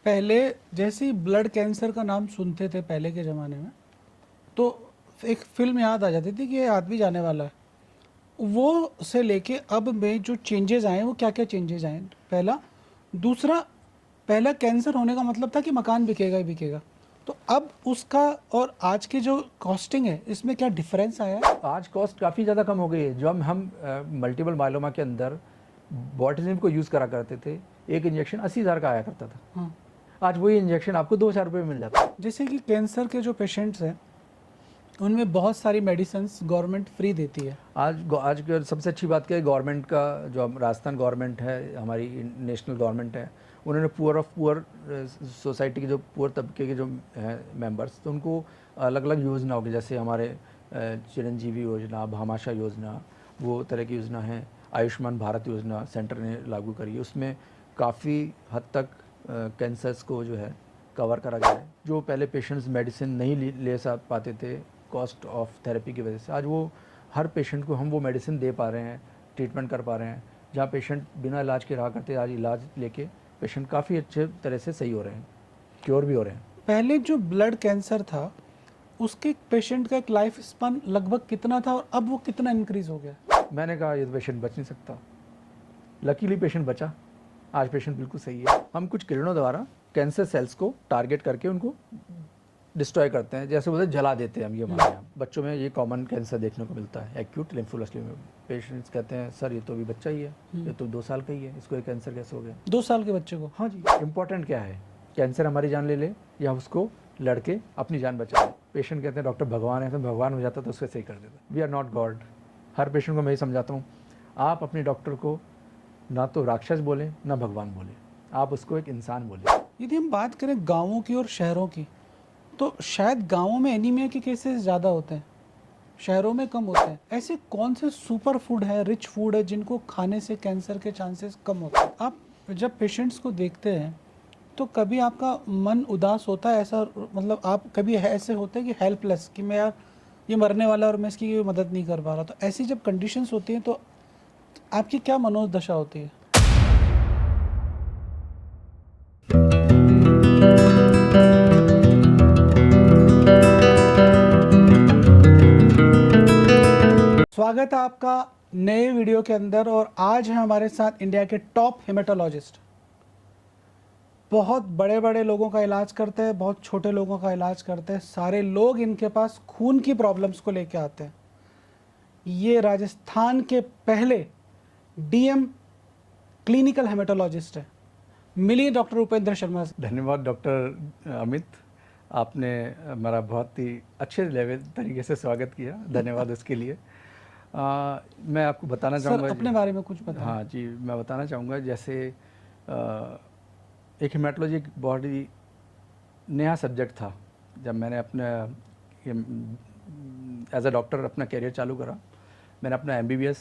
पहले जैसे ही blood cancer का नाम सुनते थे पहले के ज़माने में, तो एक फिल्म याद आ जाती थी कि ये आदमी जाने वाला है। वो से लेके अब में जो चेंजेस आए हैं, वो क्या क्या चेंजेस आए हैं? पहला, दूसरा, पहला कैंसर होने का मतलब था कि मकान बिकेगा ही बिकेगा। तो अब उसका और आज की जो कॉस्टिंग है, इसमें क्या डिफरेंस आया है? आज कॉस्ट काफ़ी ज़्यादा कम हो गई है। जो हम मल्टीपल माइलोमा के अंदर बॉटलिज्म को यूज़ करा करते थे, एक इंजेक्शन 80,000 का आया करता था। हाँ, आज वही इंजेक्शन आपको 2,000 रुपये में मिल जाता है। जैसे कि कैंसर के जो पेशेंट्स हैं, उनमें बहुत सारी मेडिसिन्स गवर्नमेंट फ्री देती है। आज सबसे अच्छी बात क्या है, गवर्नमेंट का जो राजस्थान गवर्नमेंट है, हमारी नेशनल गवर्नमेंट है, उन्होंने पुअर ऑफ पुअर सोसाइटी के जो पुअर तबके के जो हैं मेंबर्स, तो उनको अलग अलग योजना होगी। जैसे हमारे चिरंजीवी योजना, भामाशाह योजना, वो तरह की योजना है। आयुष्मान भारत योजना सेंटर ने लागू करी है, उसमें काफ़ी हद तक कैंसर्स को जो है कवर करा गया है। जो पहले पेशेंट्स मेडिसिन नहीं ले पाते थे कॉस्ट ऑफ थेरेपी की वजह से, आज वो हर पेशेंट को हम वो मेडिसिन दे पा रहे हैं, ट्रीटमेंट कर पा रहे हैं। जहाँ पेशेंट बिना इलाज के रहा करते, आज इलाज लेके पेशेंट काफ़ी अच्छे तरह से सही हो रहे हैं, क्योर भी हो रहे हैं। पहले जो ब्लड कैंसर था, उसके पेशेंट का एक लाइफ स्पान लगभग कितना था और अब वो कितना इंक्रीज हो गया? मैंने कहा ये पेशेंट बच नहीं सकता, लकीली पेशेंट बचा। आज पेशेंट बिल्कुल सही है। हम कुछ किरणों द्वारा कैंसर सेल्स को टारगेट करके उनको डिस्ट्रॉय करते हैं, जैसे बोलते हैं जला देते हैं हम। ये हमारे यहाँ बच्चों में ये कॉमन कैंसर देखने को मिलता है, एक्यूट लिम्फोलस्यूमा। पेशेंट्स कहते हैं सर ये तो अभी बच्चा ही है, ये तो 2 साल का ही है, इसको ये कैंसर कैसे हो गया? 2 साल के बच्चे को? हाँ जी। इम्पोर्टेंट क्या है, कैंसर हमारी जान ले ले या उसको लड़के अपनी जान बचा ले। पेशेंट कहते हैं डॉक्टर भगवान है, तो भगवान हो जाता तो उसको सही कर देता। We are not God. हर पेशेंट को मैं ही समझाता हूँ, आप अपने डॉक्टर को ना तो राक्षस बोलें ना भगवान बोलें, आप उसको एक इंसान बोलें। यदि हम बात करें गांवों की और शहरों की, तो शायद गांवों में एनीमिया के केसेस ज़्यादा होते हैं, शहरों में कम होते हैं। ऐसे कौन से सुपर फूड है, रिच फूड है, जिनको खाने से कैंसर के चांसेस कम होते हैं? आप जब पेशेंट्स को देखते हैं तो कभी आपका मन उदास होता है? ऐसा मतलब आप कभी ऐसे होते हैं कि हेल्पलेस, कि मैं यार ये मरने वाला है और मैं इसकी मदद नहीं कर पा रहा, तो ऐसी जब कंडीशंस होती हैं तो आपकी क्या मनोदशा होती है? स्वागत है आपका नए वीडियो के अंदर। और आज है हमारे साथ इंडिया के टॉप हेमेटोलॉजिस्ट। बहुत बड़े बड़े लोगों का इलाज करते हैं, बहुत छोटे लोगों का इलाज करते हैं, सारे लोग इनके पास खून की प्रॉब्लम्स को लेके आते हैं। ये राजस्थान के पहले डीएम क्लिनिकल हेमेटोलॉजिस्ट है। मिलिए डॉक्टर उपेंद्र शर्मा से। धन्यवाद डॉक्टर अमित, आपने हमारा बहुत ही अच्छे लेवल तरीके से स्वागत किया, धन्यवाद उसके लिए। मैं आपको बताना सर चाहूँगा अपने बारे में कुछ बताएं। हाँ जी, मैं बताना चाहूँगा जैसे एक हेमेटोलॉजी एक बहुत ही नया सब्जेक्ट था। जब मैंने अपने एज अ डॉक्टर अपना करियर चालू करा, मैंने अपना एमबीबीएस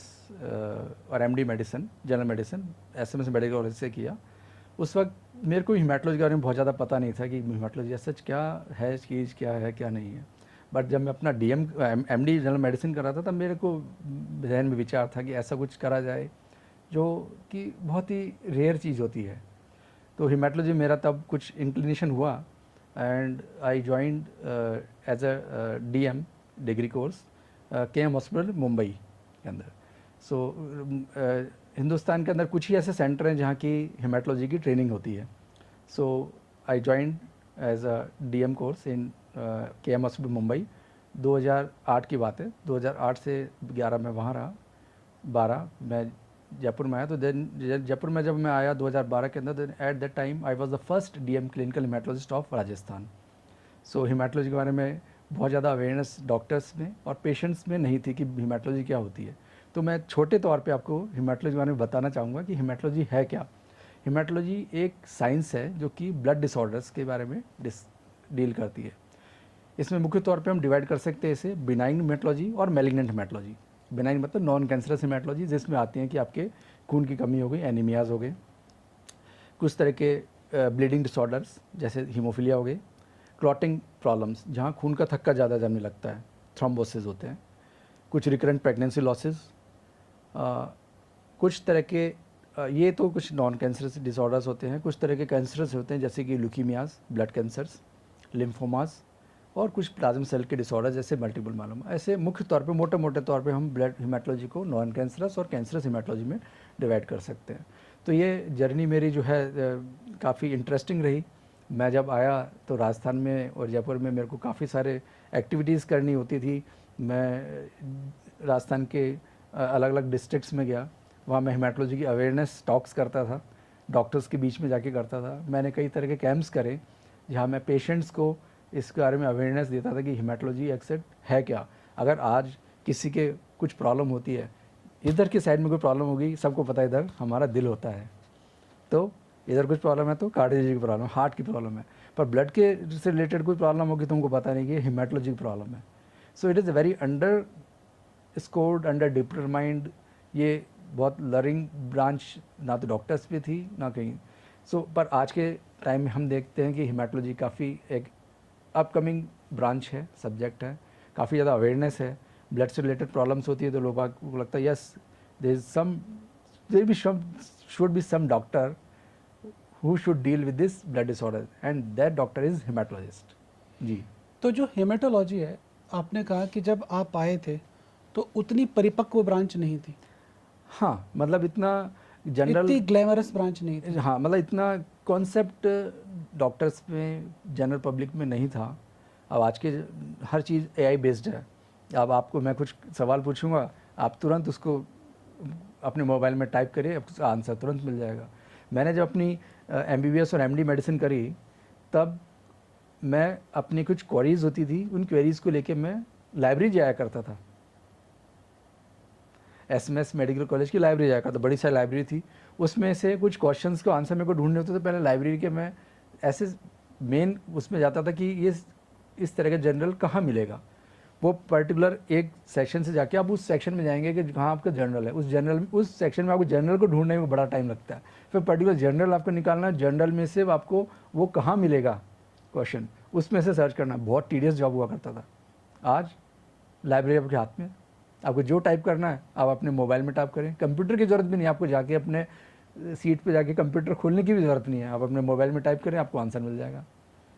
और MD medicine, general medicine SMS medical college से किया। उस वक्त मेरे को हीमेटोलॉजी के बारे में बहुत ज़्यादा पता नहीं था कि हीमेटोलॉजी सच क्या है, चीज़ क्या है क्या नहीं है। बट जब मैं अपना एमडी जनरल मेडिसिन कर रहा था, तब मेरे को जहन में विचार था कि ऐसा कुछ करा जाए जो कि बहुत ही रेयर चीज़ होती है। तो हीमेटोलॉजी मेरा तब कुछ इंक्लिनेशन हुआ and I joined as a DM degree course KM hospital Mumbai के अंदर। सो हिंदुस्तान के अंदर कुछ ही ऐसे सेंटर हैं जहाँ की हेमेटोलॉजी की ट्रेनिंग होती है। So I joined as a DM course in KM hospital Mumbai. 2008 की बात है, 2008 से 11 में वहाँ रहा, 12 मैं जयपुर में आया। तो देन जयपुर में जब मैं आया 2012 के अंदर, then at that time I was the first DM clinical haematologist of Rajasthan. So haematology के बारे में बहुत ज़्यादा अवेयरनेस डॉक्टर्स में और पेशेंट्स में नहीं थी कि हेमेटोलॉजी क्या होती है। तो मैं छोटे तौर पे आपको हेमेटोलॉजी के बारे में बताना चाहूँगा कि हेमेटोलॉजी है क्या। हेमेटोलॉजी एक साइंस है जो कि ब्लड डिसऑर्डर्स के बारे में डील करती है। इसमें मुख्य तौर पे हम डिवाइड कर सकते हैं इसे बिनाइन हेमेटोलॉजी और मैलिग्नेंट हेमेटोलॉजी। बिनाइन मतलब नॉन कैंसरस हेमेटोलॉजी, जिसमें आती हैं कि आपके खून की कमी हो गई, एनीमियाज हो गए, कुछ तरह के ब्लीडिंग डिसऑर्डर्स जैसे हीमोफीलिया हो गई, क्लॉटिंग प्रॉब्लम्स जहाँ खून का थक्का ज़्यादा जमने लगता है, थ्रोम्बोसिस होते हैं, कुछ रिकरेंट प्रेगनेंसी लॉसेस, कुछ तरह के ये तो कुछ नॉन कैंसरस डिसऑर्डर्स होते हैं, कुछ तरह के कैंसरस होते हैं जैसे कि ल्यूकीमियाज, ब्लड कैंसर्स, लिम्फोमास और कुछ प्लाज्मा सेल के डिसऑर्डर जैसे मल्टीपल माइलोमा। ऐसे मुख्य तौर पे मोटे मोटे तौर पे हम ब्लड हेमाटोलॉजी को नॉन कैंसरस और कैंसरस हेमाटोलॉजी में डिवाइड कर सकते हैं। तो ये जर्नी मेरी जो है काफ़ी इंटरेस्टिंग रही। मैं जब आया तो राजस्थान में और जयपुर में मेरे को काफ़ी सारे एक्टिविटीज़ करनी होती थी। मैं राजस्थान के अलग अलग डिस्ट्रिक्ट्स में गया, वहाँ मैं हेमाटोलॉजी की अवेयरनेस टॉक्स करता था, डॉक्टर्स के बीच में जाके करता था। मैंने कई तरह के कैंप्स करे जहाँ मैं पेशेंट्स को इस बारे में अवेयरनेस देता था कि हेमाटोलॉजी एक्सेप्ट है क्या। अगर आज किसी के कुछ प्रॉब्लम होती है, इधर की साइड में कोई प्रॉब्लम होगी, सबको पता है इधर हमारा दिल होता है, तो इधर कुछ प्रॉब्लम है तो कार्डियोलॉजी की प्रॉब्लम, हार्ट की प्रॉब्लम है, पर ब्लड के से रिलेटेड कोई प्रॉब्लम होगी तुमको पता नहीं कि हेमाटोलॉजी की प्रॉब्लम है। So it is very under scored, under determined. ये बहुत लर्निंग ब्रांच ना तो डॉक्टर्स पे थी ना कहीं। पर आज के टाइम में हम देखते हैं कि हेमाटोलॉजी काफ़ी एक अपकमिंग ब्रांच है, सब्जेक्ट है, काफ़ी ज़्यादा अवेयरनेस है। ब्लड से रिलेटेड प्रॉब्लम्स होती है तो लोगों को लगता है yes there should be some doctor who should deal with this blood disorder and that doctor is haematologist. जी। तो जो हेमेटोलॉजी है, आपने कहा कि जब आप आए थे तो उतनी परिपक्व ब्रांच नहीं थी, हाँ, मतलब इतना जनरल, इतनी ग्लैमरस ब्रांच नहीं थी। हाँ, मतलब इतना कॉन्सेप्ट डॉक्टर्स में, जनरल पब्लिक में नहीं था। अब आज के हर चीज़ एआई बेस्ड है। अब आपको मैं कुछ सवाल पूछूंगा, आप तुरंत उसको अपने मोबाइल में टाइप करिए, आपको आंसर तुरंत मिल जाएगा। मैंने जब अपनी एमबीबीएस और एमडी मेडिसिन करी, तब मैं अपनी कुछ क्वेरीज होती थी, उन क्वेरीज को लेके मैं लाइब्रेरी जाया करता था। एसएमएस मेडिकल कॉलेज की लाइब्रेरी जाया करता, बड़ी सारी लाइब्रेरी थी, उसमें से कुछ क्वेश्चंस को आंसर मेरे को ढूंढने होते थे। पहले लाइब्रेरी के मैं ऐसे मेन उसमें जाता था कि ये इस तरह का जर्नल कहाँ मिलेगा। वो पर्टिकुलर एक सेक्शन से जाके आप उस सेक्शन में जाएंगे कि जहाँ आपका जर्नल है, उस सेक्शन में आपको जर्नल को ढूंढने में बड़ा टाइम लगता है। फिर पर्टिकुलर जर्नल आपको निकालना, जर्नल में से आपको वो कहाँ मिलेगा क्वेश्चन, उसमें से सर्च करना, बहुत टीडियस जॉब हुआ करता था। आज लाइब्रेरी आपके हाथ में, आपको जो टाइप करना है आप अपने मोबाइल में टाइप करें, कंप्यूटर की ज़रूरत भी नहीं, आपको जाके अपने सीट पे जाके कंप्यूटर खोलने की भी ज़रूरत नहीं है, आप अपने मोबाइल में टाइप करें, आपको आंसर मिल जाएगा।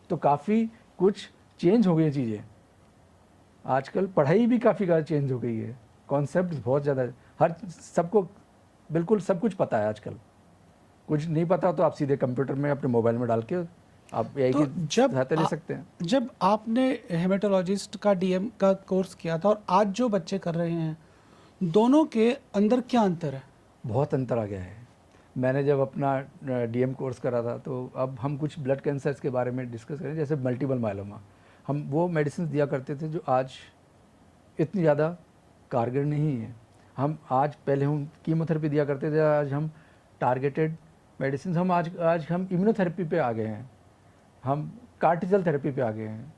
तो काफ़ी कुछ चेंज हो गई चीज़ें। आजकल पढ़ाई भी काफ़ी ज़्यादा चेंज हो गई है, कॉन्सेप्ट बहुत ज़्यादा, हर सबको बिल्कुल सब कुछ पता है आजकल। कुछ नहीं पता तो आप सीधे कंप्यूटर में अपने मोबाइल में डाल के आप एआई तो की सहायता ले सकते हैं। जब आपने हेमेटोलॉजिस्ट का डीएम का कोर्स किया था और आज जो बच्चे कर रहे हैं, दोनों के अंदर क्या अंतर है? बहुत अंतर आ गया है। मैंने जब अपना डीएम कोर्स करा था, तो अब हम कुछ ब्लड कैंसर्स के बारे में डिस्कस करें, जैसे मल्टीपल माइलोमा। हम वो मेडिसिन दिया करते थे जो आज इतनी ज़्यादा कारगर नहीं है। हम आज, पहले हम कीमोथेरेपी दिया करते थे, आज हम टारगेटेड मेडिसिन, हम आज हम इम्यूनोथेरेपी पे आ गए हैं, हम कार्टिजल थेरेपी पे आ गए हैं।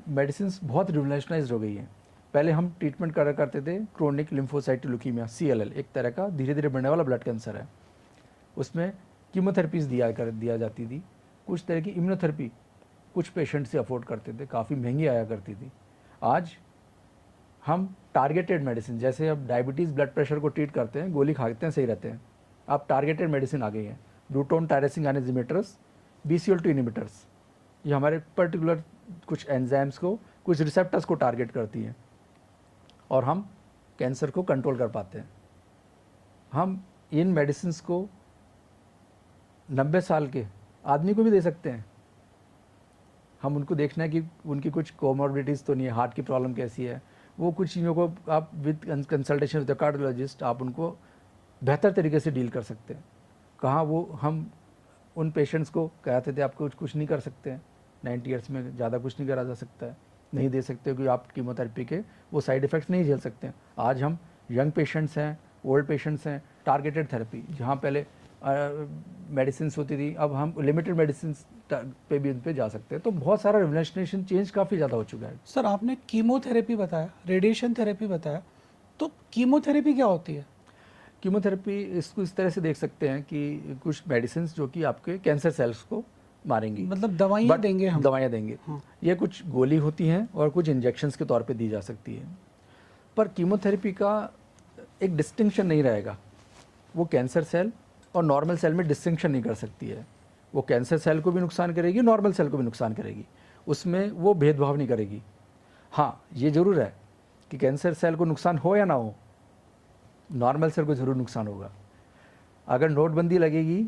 मेडिसिन बहुत रिवोल्यूशनाइज हो गई हैं। पहले हम ट्रीटमेंट करा करते थे क्रोनिक लिम्फोसाइट ल्यूकीमिया, CLL, एक तरह का धीरे धीरे बढ़ने वाला ब्लड कैंसर है। उसमें कीमोथेरेपीज दिया जाती थी, कुछ तरह की इम्यूनोथेरेपी कुछ पेशेंट से अफोर्ड करते थे, काफ़ी महंगी आया करती थी। आज हम टारगेटेड मेडिसिन, जैसे अब डायबिटीज़ ब्लड प्रेशर को ट्रीट करते हैं, गोली खाते हैं सही रहते हैं, अब टारगेटेड मेडिसिन आ गई है। रूटोन टायरोसिन एनेजिमेटर्स, BCL2 इनिबिटर्स, ये हमारे पर्टिकुलर कुछ एंजाइम्स को, कुछ रिसेप्टर्स को टारगेट करती हैं और हम कैंसर को कंट्रोल कर पाते हैं। हम इन मेडिसिन्स को 90 साल के आदमी को भी दे सकते हैं। हम उनको देखना है कि उनकी कुछ कोमॉर्बिडिटीज़ तो नहीं है, हार्ट की प्रॉब्लम कैसी है, वो कुछ चीज़ों को आप with consultation with the cardiologist आप उनको बेहतर तरीके से डील कर सकते हैं। कहाँ वो हम उन पेशेंट्स को कहते थे आप कुछ नहीं कर सकते हैं, 90 ईयर्स में ज़्यादा कुछ नहीं करा जा सकता है, नहीं दे सकते क्योंकि आप कीमोथेरेपी के वो साइड इफ़ेक्ट्स नहीं झेल सकते हैं। आज हम यंग पेशेंट्स हैं, ओल्ड पेशेंट्स हैं, टारगेटेड थेरेपी, जहाँ पहले मेडिसिन होती थी, अब हम लिमिटेड मेडिसिन पे भी उन पे जा सकते हैं। तो बहुत सारा रिवोल्यूशनेशन चेंज काफ़ी ज़्यादा हो चुका है। सर, आपने कीमोथेरेपी बताया, रेडिएशन थेरेपी बताया, तो कीमोथेरेपी क्या होती है? कीमोथेरेपी इसको इस तरह से देख सकते हैं कि कुछ मेडिसिन जो कि आपके कैंसर सेल्स को मारेंगी, मतलब दवाइयाँ देंगे हम? दवाइयाँ देंगे। हाँ। ये कुछ गोली होती हैं और कुछ इंजेक्शंस के तौर पे दी जा सकती है। पर कीमोथेरेपी का एक डिस्टिंक्शन नहीं रहेगा, वो कैंसर सेल और नॉर्मल सेल में डिस्टिंक्शन नहीं कर सकती है। वो कैंसर सेल को भी नुकसान करेगी, नॉर्मल सेल को भी नुकसान करेगी, उसमें वो भेदभाव नहीं करेगी। हाँ, ये ज़रूर है कि कैंसर सेल को नुकसान हो या ना हो, नॉर्मल सेल को ज़रूर नुकसान होगा। अगर नोटबंदी लगेगी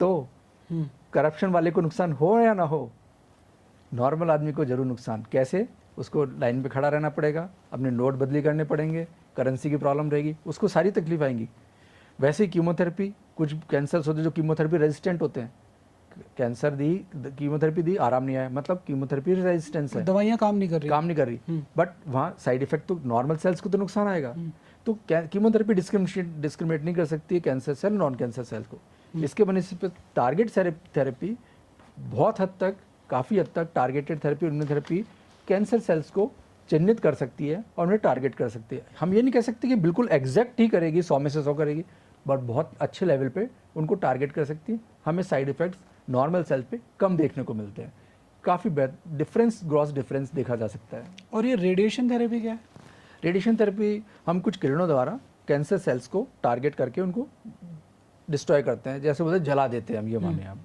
तो करप्शन वाले को नुकसान हो या ना हो, नॉर्मल आदमी को ज़रूर नुकसान। कैसे? उसको लाइन पे खड़ा रहना पड़ेगा, अपने नोट बदली करने पड़ेंगे, करेंसी की प्रॉब्लम रहेगी, उसको सारी तकलीफ आएंगी। वैसे ही कीमोथेरेपी, कुछ कैंसर्स होते हैं जो कीमोथेरेपी रेजिस्टेंट होते हैं। कैंसर दी, कीमोथेरेपी दी, आराम नहीं आया, मतलब कीमोथेरेपी रेजिस्टेंस है, दवाइयाँ काम नहीं कर रही। बट वहाँ साइड इफेक्ट तो नॉर्मल सेल्स को तो नुकसान आएगा। तो कीमोथेरेपी डिस्क्रिमिनेट नहीं कर सकती है cancer cell, non cancer cell को। इसके बनस्पत पे टारगेट थेरेपी बहुत हद तक, काफ़ी हद तक targeted therapy, immunotherapy cancer cells को चिन्हित कर सकती है और उन्हें टारगेट कर सकती है। हम ये नहीं कह सकते कि बिल्कुल एग्जैक्ट ही करेगी, 100 में से 100 करेगी, बट बहुत अच्छे लेवल पे उनको टारगेट कर सकती है। हमें साइड इफेक्ट्स नॉर्मल सेल पे कम देखने को मिलते हैं, काफ़ी डिफरेंस, ग्रॉस डिफरेंस देखा जा सकता है। और ये रेडिएशन थेरेपी क्या है? रेडिएशन थेरेपी हम कुछ किरणों द्वारा कैंसर सेल्स को टारगेट करके उनको डिस्ट्रॉय करते हैं, जैसे बोलते जला देते हैं हम, ये माने आप।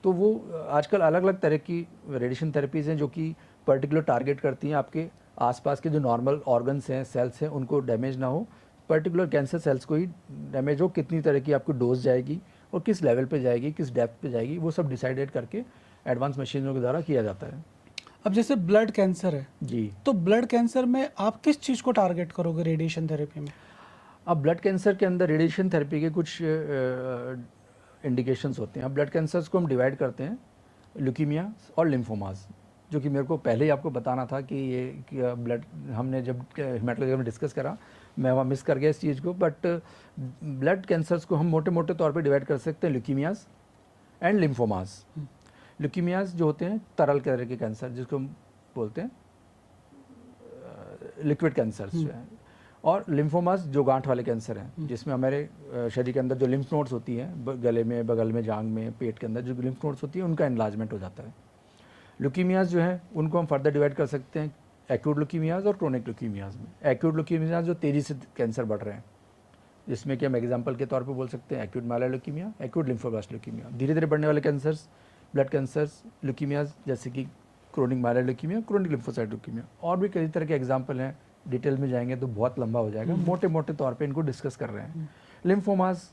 तो वो आजकल अलग अलग तरह की रेडिएशन थेरेपीज़ हैं जो कि पर्टिकुलर टारगेट करती हैं आपके आसपास के जो नॉर्मल ऑर्गन्स हैं, सेल्स हैं, उनको डैमेज ना हो, पर्टिकुलर कैंसर सेल्स को ही डैमेज हो। कितनी तरह की आपको डोज जाएगी और किस लेवल पे जाएगी, किस डेप्थ पे जाएगी, वो सब डिसाइडेड करके एडवांस मशीनों के द्वारा किया जाता है। अब जैसे ब्लड कैंसर है जी, तो ब्लड कैंसर में आप किस चीज़ को टारगेट करोगे रेडिएशन थेरेपी में? अब ब्लड कैंसर के अंदर रेडिएशन थेरेपी के कुछ इंडिकेशंस होते हैं। अब ब्लड कैंसर्स को हम डिवाइड करते हैं ल्यूकीमिया और लिम्फोमास, जो कि मेरे को पहले ही आपको बताना था कि ये ब्लड, हमने जब हेमेटोलॉजी में डिस्कस करा, मैं वहाँ मिस कर गया इस चीज़ को। बट ब्लड कैंसर्स को हम मोटे मोटे तौर पे डिवाइड कर सकते हैं ल्यूकीमियाज एंड लिम्फोमास। ल्यूकीमियाज जो होते हैं तरल तरह के कैंसर, जिसको हम बोलते हैं लिक्विड कैंसर्स जो है, और लिम्फोमास जो गांठ वाले कैंसर हैं, जिसमें हमारे शरीर के अंदर जो लिम्फ नोड्स होती हैं, गले में, बगल में, जांग में, पेट के अंदर जो लिम्फ नोड्स होती है, उनका एनलार्जमेंट हो जाता है। ल्यूकीमियाज जो है उनको हम फर्दर डिवाइड कर सकते हैं एक्यूट ल्यूकीमियाज और क्रोनिक ल्यूकीमियाज में। एक्यूट ल्यूकीमियाज जो तेज़ी से कैंसर बढ़ रहे हैं, जिसमें कि हम एग्जांपल के तौर पे बोल सकते हैं acute myeloid leukaemia, acute lymphoblast leukaemia. धीरे धीरे बढ़ने वाले कैंसर्स, ब्लड कैंसर्स, ल्यूकीमियाज, जैसे कि chronic myeloid leukaemia, chronic lymphocyte leukaemia, और भी कई तरह के एग्जाम्पल हैं। डिटेल में जाएंगे तो बहुत लंबा हो जाएगा, मोटे मोटे तौर पे इनको डिस्कस कर रहे हैं। लिम्फोमास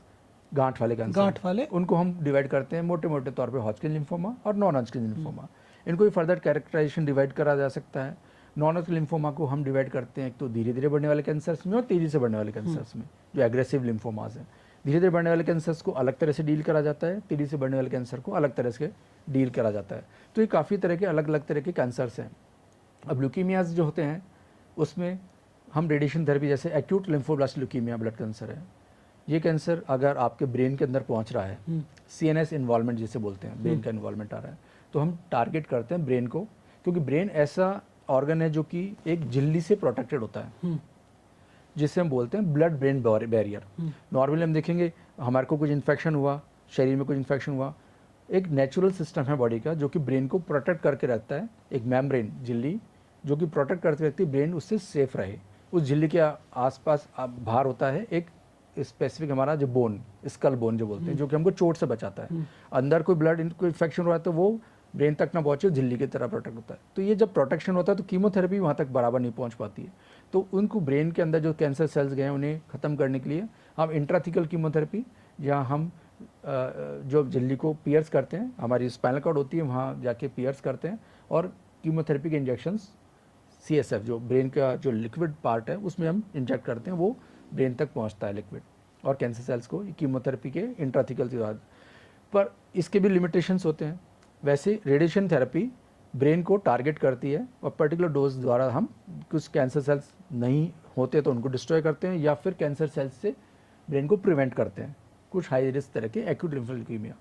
गांठ वाले कैंसर, गांठ वाले, उनको हम डिवाइड करते हैं मोटे मोटे तौर पे हॉजकिन लिम्फोमा और नॉन हॉजकिन लिम्फोमा। इनको भी फर्दर कैरेक्टराइजेशन डिवाइड करा जा सकता है। नॉन हॉजकिन लिम्फोमा को हम डिवाइड करते हैं एक तो धीरे धीरे बढ़ने वाले कैंसर्स में और तेज़ी से बढ़ने वाले कैंसर्स में, जो एग्रेसिव लिम्फोमास हैं। धीरे धीरे बढ़ने वाले कैंसर्स को अलग तरह से डील करा जाता है, तेज़ी से बढ़ने वाले कैंसर को अलग तरह से डील करा जाता है। तो ये काफ़ी तरह के अलग अलग तरह के कैंसर्स हैं। अब ल्यूकीमियाज जो होते हैं उसमें हम रेडिएशन थेरेपी, जैसे acute lymphoblast leukaemia blood cancer है, ये कैंसर अगर आपके ब्रेन के अंदर पहुंच रहा है, CNS इन्वॉल्वमेंट जिसे बोलते हैं, ब्रेन का इन्वॉल्वमेंट आ रहा है, तो हम टारगेट करते हैं ब्रेन को, क्योंकि ब्रेन ऐसा ऑर्गन है जो कि एक झिल्ली से प्रोटेक्टेड होता है, जिसे हम बोलते हैं ब्लड ब्रेन बैरियर। नॉर्मली हम देखेंगे हमारे को कुछ इन्फेक्शन हुआ, शरीर में कुछ इन्फेक्शन हुआ, एक नेचुरल सिस्टम है बॉडी का जो कि ब्रेन को प्रोटेक्ट करके रखता है, एक मेम्ब्रेन, झिल्ली, जो कि प्रोटेक्ट करती रहती है, ब्रेन उससे सेफ रहे। उस झिल्ली के आसपास बाहर होता है एक स्पेसिफिक हमारा जो बोन, स्कल बोन जो बोलते हैं, जो कि हमको चोट से बचाता है। अंदर कोई ब्लड कोई इन्फेक्शन हुआ है तो वो ब्रेन तक ना पहुंचे, झिल्ली की तरह प्रोटेक्ट होता है। तो ये जब प्रोटेक्शन होता है तो कीमोथेरेपी वहाँ तक बराबर नहीं पहुँच पाती है। तो उनको ब्रेन के अंदर जो कैंसर सेल्स गए हैं उन्हें ख़त्म करने के लिए हम इंट्राथिकल कीमोथेरेपी, जहाँ हम जो झिल्ली को पियर्स करते हैं, हमारी स्पाइनल कॉर्ड होती है वहाँ जाके पियर्स करते हैं, और कीमोथेरेपी के इंजेक्शंस CSF जो ब्रेन का जो लिक्विड पार्ट है उसमें हम इंजेक्ट करते हैं, वो ब्रेन तक पहुंचता है लिक्विड, और कैंसर सेल्स को कीमोथेरेपी के इंट्राथिकल के बाद। पर इसके भी लिमिटेशंस होते हैं। वैसे रेडिएशन थेरेपी ब्रेन को टारगेट करती है और पर्टिकुलर डोज द्वारा हम कुछ कैंसर सेल्स नहीं होते तो उनको डिस्ट्रॉय करते हैं, या फिर कैंसर सेल्स से ब्रेन को प्रिवेंट करते हैं। कुछ हाई रिस्क तरह के एक्यूट लिम्फोल्यूकीमिया,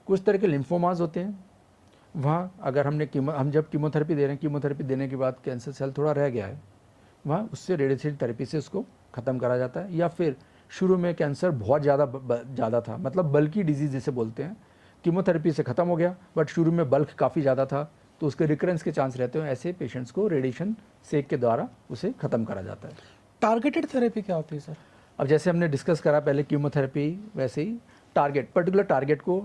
कुछ तरह के लिम्फोमास होते हैं, वहाँ अगर हम जब कीमोथेरेपी दे रहे हैं, कीमोथेरेपी देने के बाद कैंसर सेल थोड़ा रह गया है, वहाँ उससे रेडिएशन थेरेपी से उसको ख़त्म करा जाता है। या फिर शुरू में कैंसर बहुत ज़्यादा था, मतलब बल्कि डिजीज़ जिसे बोलते हैं, कीमोथेरेपी से ख़त्म हो गया, बट शुरू में बल्क काफ़ी ज़्यादा था तो उसके रिकरेंस के चांस रहते हैं। ऐसे पेशेंट्स को रेडिएशन सेक के द्वारा उसे ख़त्म करा जाता है। टारगेटेड थेरेपी क्या होती है सर? अब जैसे हमने डिस्कस करा पहले कीमोथेरेपी, वैसे ही टारगेट, पर्टिकुलर टारगेट को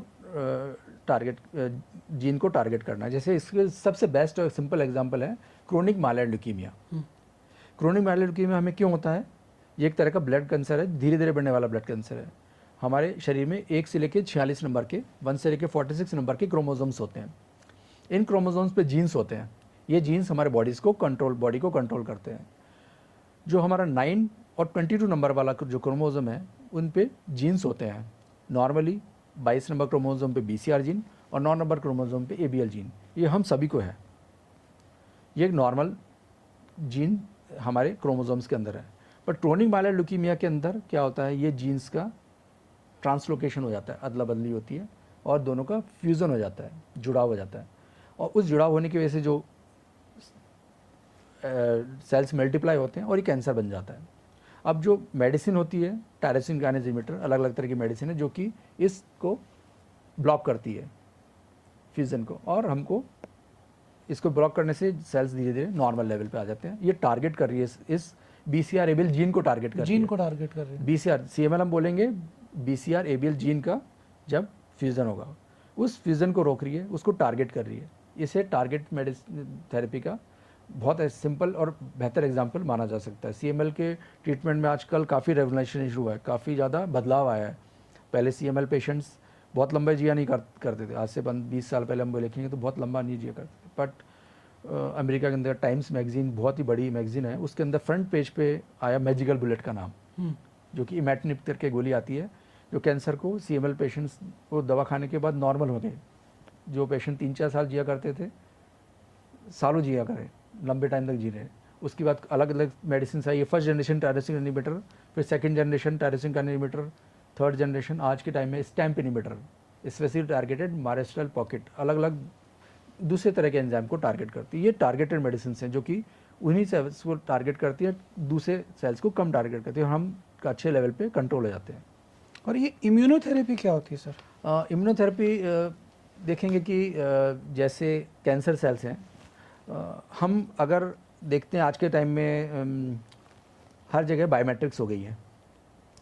जीन को टारगेट करना है। जैसे इसके सबसे बेस्ट और सिंपल एग्जांपल है chronic mild leukaemia. Chronic mild leukaemia हमें क्यों होता है? ये एक तरह का ब्लड कैंसर है, धीरे धीरे बढ़ने वाला ब्लड कैंसर है। हमारे शरीर में 1 से लेकर 46 नंबर के, 1 से लेकर 46 नंबर के क्रोमोसोम्स होते हैं। इन क्रोमोसोम्स पे जीन्स होते हैं। ये जीन्स हमारे बॉडी को कंट्रोल करते हैं। जो हमारा 9 और 22 नंबर वाला जो क्रोमोसोम है उन पे जीन्स होते हैं। नॉर्मली 22 नंबर क्रोमोसोम पे BCR जीन और 9 नंबर क्रोमोसोम पे ABL जीन, ये हम सभी को है। ये एक नॉर्मल जीन हमारे क्रोमोसोम्स के अंदर है। पर क्रोनिक माइल्ड ल्यूकीमिया के अंदर क्या होता है, ये जीन्स का ट्रांसलोकेशन हो जाता है, अदला बदली होती है और दोनों का फ्यूज़न हो जाता है, जुड़ाव हो जाता है। और उस जुड़ाव होने की वजह से जो सेल्स मल्टीप्लाई होते हैं और ये कैंसर बन जाता है। अब जो मेडिसिन होती है टायरोसिन काइनेज इनहिबिटर, अलग अलग तरह की मेडिसिन है जो कि इसको ब्लॉक करती है फ्यूज़न को, और हमको इसको ब्लॉक करने से सेल्स धीरे धीरे नॉर्मल लेवल पे आ जाते हैं। ये टारगेट कर रही है इस BCR-ABL जीन को टारगेट कर रही है। जीन को टारगेट कर रहे हैं। BCR CML हम बोलेंगे BCR-ABL जीन का जब फ्यूज़न होगा, उस फ्यूज़न को रोक रही है, उसको टारगेट कर रही है। इसे टारगेट मेडिसिन थेरेपी का बहुत सिंपल और बेहतर एग्जांपल माना जा सकता है। CML के ट्रीटमेंट में आजकल काफ़ी रेवोल्यूशन हुआ है, काफ़ी ज़्यादा बदलाव आया है। पहले CML पेशेंट्स बहुत लंबा जिया नहीं करते थे। आज से 20 साल पहले हम देखेंगे तो बहुत लंबा नहीं जिया करते थे। बट अमेरिका के अंदर टाइम्स मैगजीन, बहुत ही बड़ी मैगजीन है, उसके अंदर फ्रंट पेज पे आया मैजिकल बुलेट का नाम, जो कि इमैटिनिब करके गोली आती है, जो कैंसर को CML पेशेंट्स को दवा खाने के बाद नॉर्मल हो गए। जो पेशेंट 3-4 साल जिया करते थे, सालों जिया करे, लंबे टाइम तक जी रहे। उसके बाद अलग अलग मेडिसिन आई है, फर्स्ट जनरेशन टायरोसिन इनहिबिटर, फिर second generation tyrosine kinase inhibitor, third generation आज के टाइम में STAMP inhibitor, specific targeted myristoyl pocket, अलग अलग दूसरे तरह के एंजाइम को टारगेट करती है। ये टारगेटेड मेडिसिन हैं जो कि उन्हीं सेल्स को टारगेट करती है, दूसरे सेल्स को कम टारगेट करती है, और हम अच्छे लेवल पे कंट्रोल हो जाते हैं। और ये इम्यूनोथेरेपी क्या होती है सर? इम्यूनोथेरेपी देखेंगे कि जैसे कैंसर सेल्स हैं, हम अगर देखते हैं आज के टाइम में हर जगह बायोमेट्रिक्स हो गई है।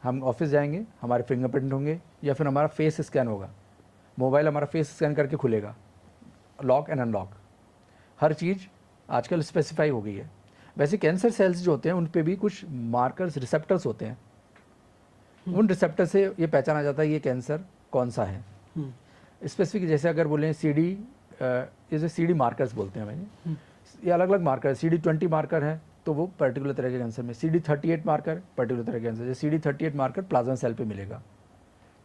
हम ऑफिस जाएंगे, हमारे फिंगरप्रिंट होंगे या फिर हमारा फेस स्कैन होगा, मोबाइल हमारा फेस स्कैन करके खुलेगा, लॉक एंड अनलॉक, हर चीज़ आजकल स्पेसिफाई हो गई है। वैसे कैंसर सेल्स जो होते हैं उन पे भी कुछ मार्कर्स, रिसेप्टर्स होते हैं। उन रिसेप्टर से ये पहचाना जाता है ये कैंसर कौन सा है स्पेसिफिक। जैसे अगर बोलें CD, जैसे CD मार्कर्स बोलते हैं मैंने, ये अलग अलग मार्कर है। CD20 मार्कर है तो वो पर्टिकुलर तरह के कैंसर में, CD38 मार्कर पर्टिकुलर तरह के कैंसर, जैसे CD38 मार्कर प्लाज्मा सेल पे मिलेगा,